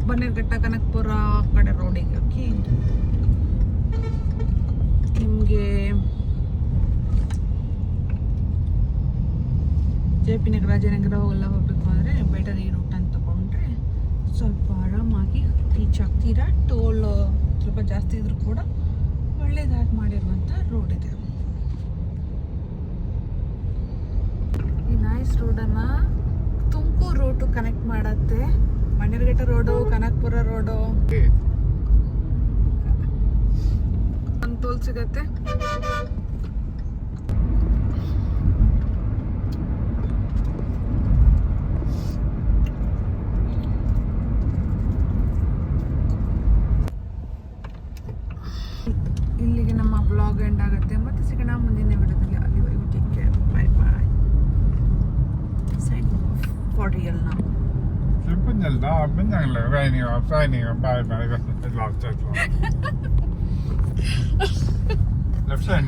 Bannerghatta, Kanakapura ಆ ಕಡೆ ರೋಡಿಗೆ. ಓಕೆ, ನಿಮಗೆ JP ನಗರ, ಜಯನಗರ ಎಲ್ಲ ಹೋಗ್ಬೇಕು ಅಂದರೆ ಬೆಟರ್ ಈ ರೂಟ್ ಅಂತ ತಗೊಂಡ್ರೆ ಸ್ವಲ್ಪ ಆರಾಮಾಗಿ ರೀಚ್ ಆಗ್ತೀರಾ. ಟೋಲ್ ಸ್ವಲ್ಪ ಜಾಸ್ತಿ ಇದ್ರೂ ಕೂಡ ಒಳ್ಳೇದಾಗಿ ಮಾಡಿರುವಂಥ ರೋಡ್ ಇದೆ. ಈ ನೈಸ್ ರೋಡನ್ನು ತುಮಕೂರು ರೂಟು ಕನೆಕ್ಟ್ ಮಾಡತ್ತೆ. ಬನ್ನೇರ್ಘಟ್ಟ ರೋಡು, ಕನಕಪುರ ರೋಡು ಅಂತೂ ರೋಲ್ ಸಿಗತ್ತೆ. ಇಲ್ಲಿಗೆ ನಮ್ಮ ಬ್ಲಾಗ್ ಎಂಡ್ ಆಗುತ್ತೆ. ಮತ್ತೆ ಸಿಗೋಣ ಮುಂದಿನ ವಿಡಿಯೋದಲ್ಲಿ. ಅಲ್ಲಿವರೆಗೂ take care, bye bye. Signing off for real now. Simpel da, men egentlig regning og bye bye. Left side.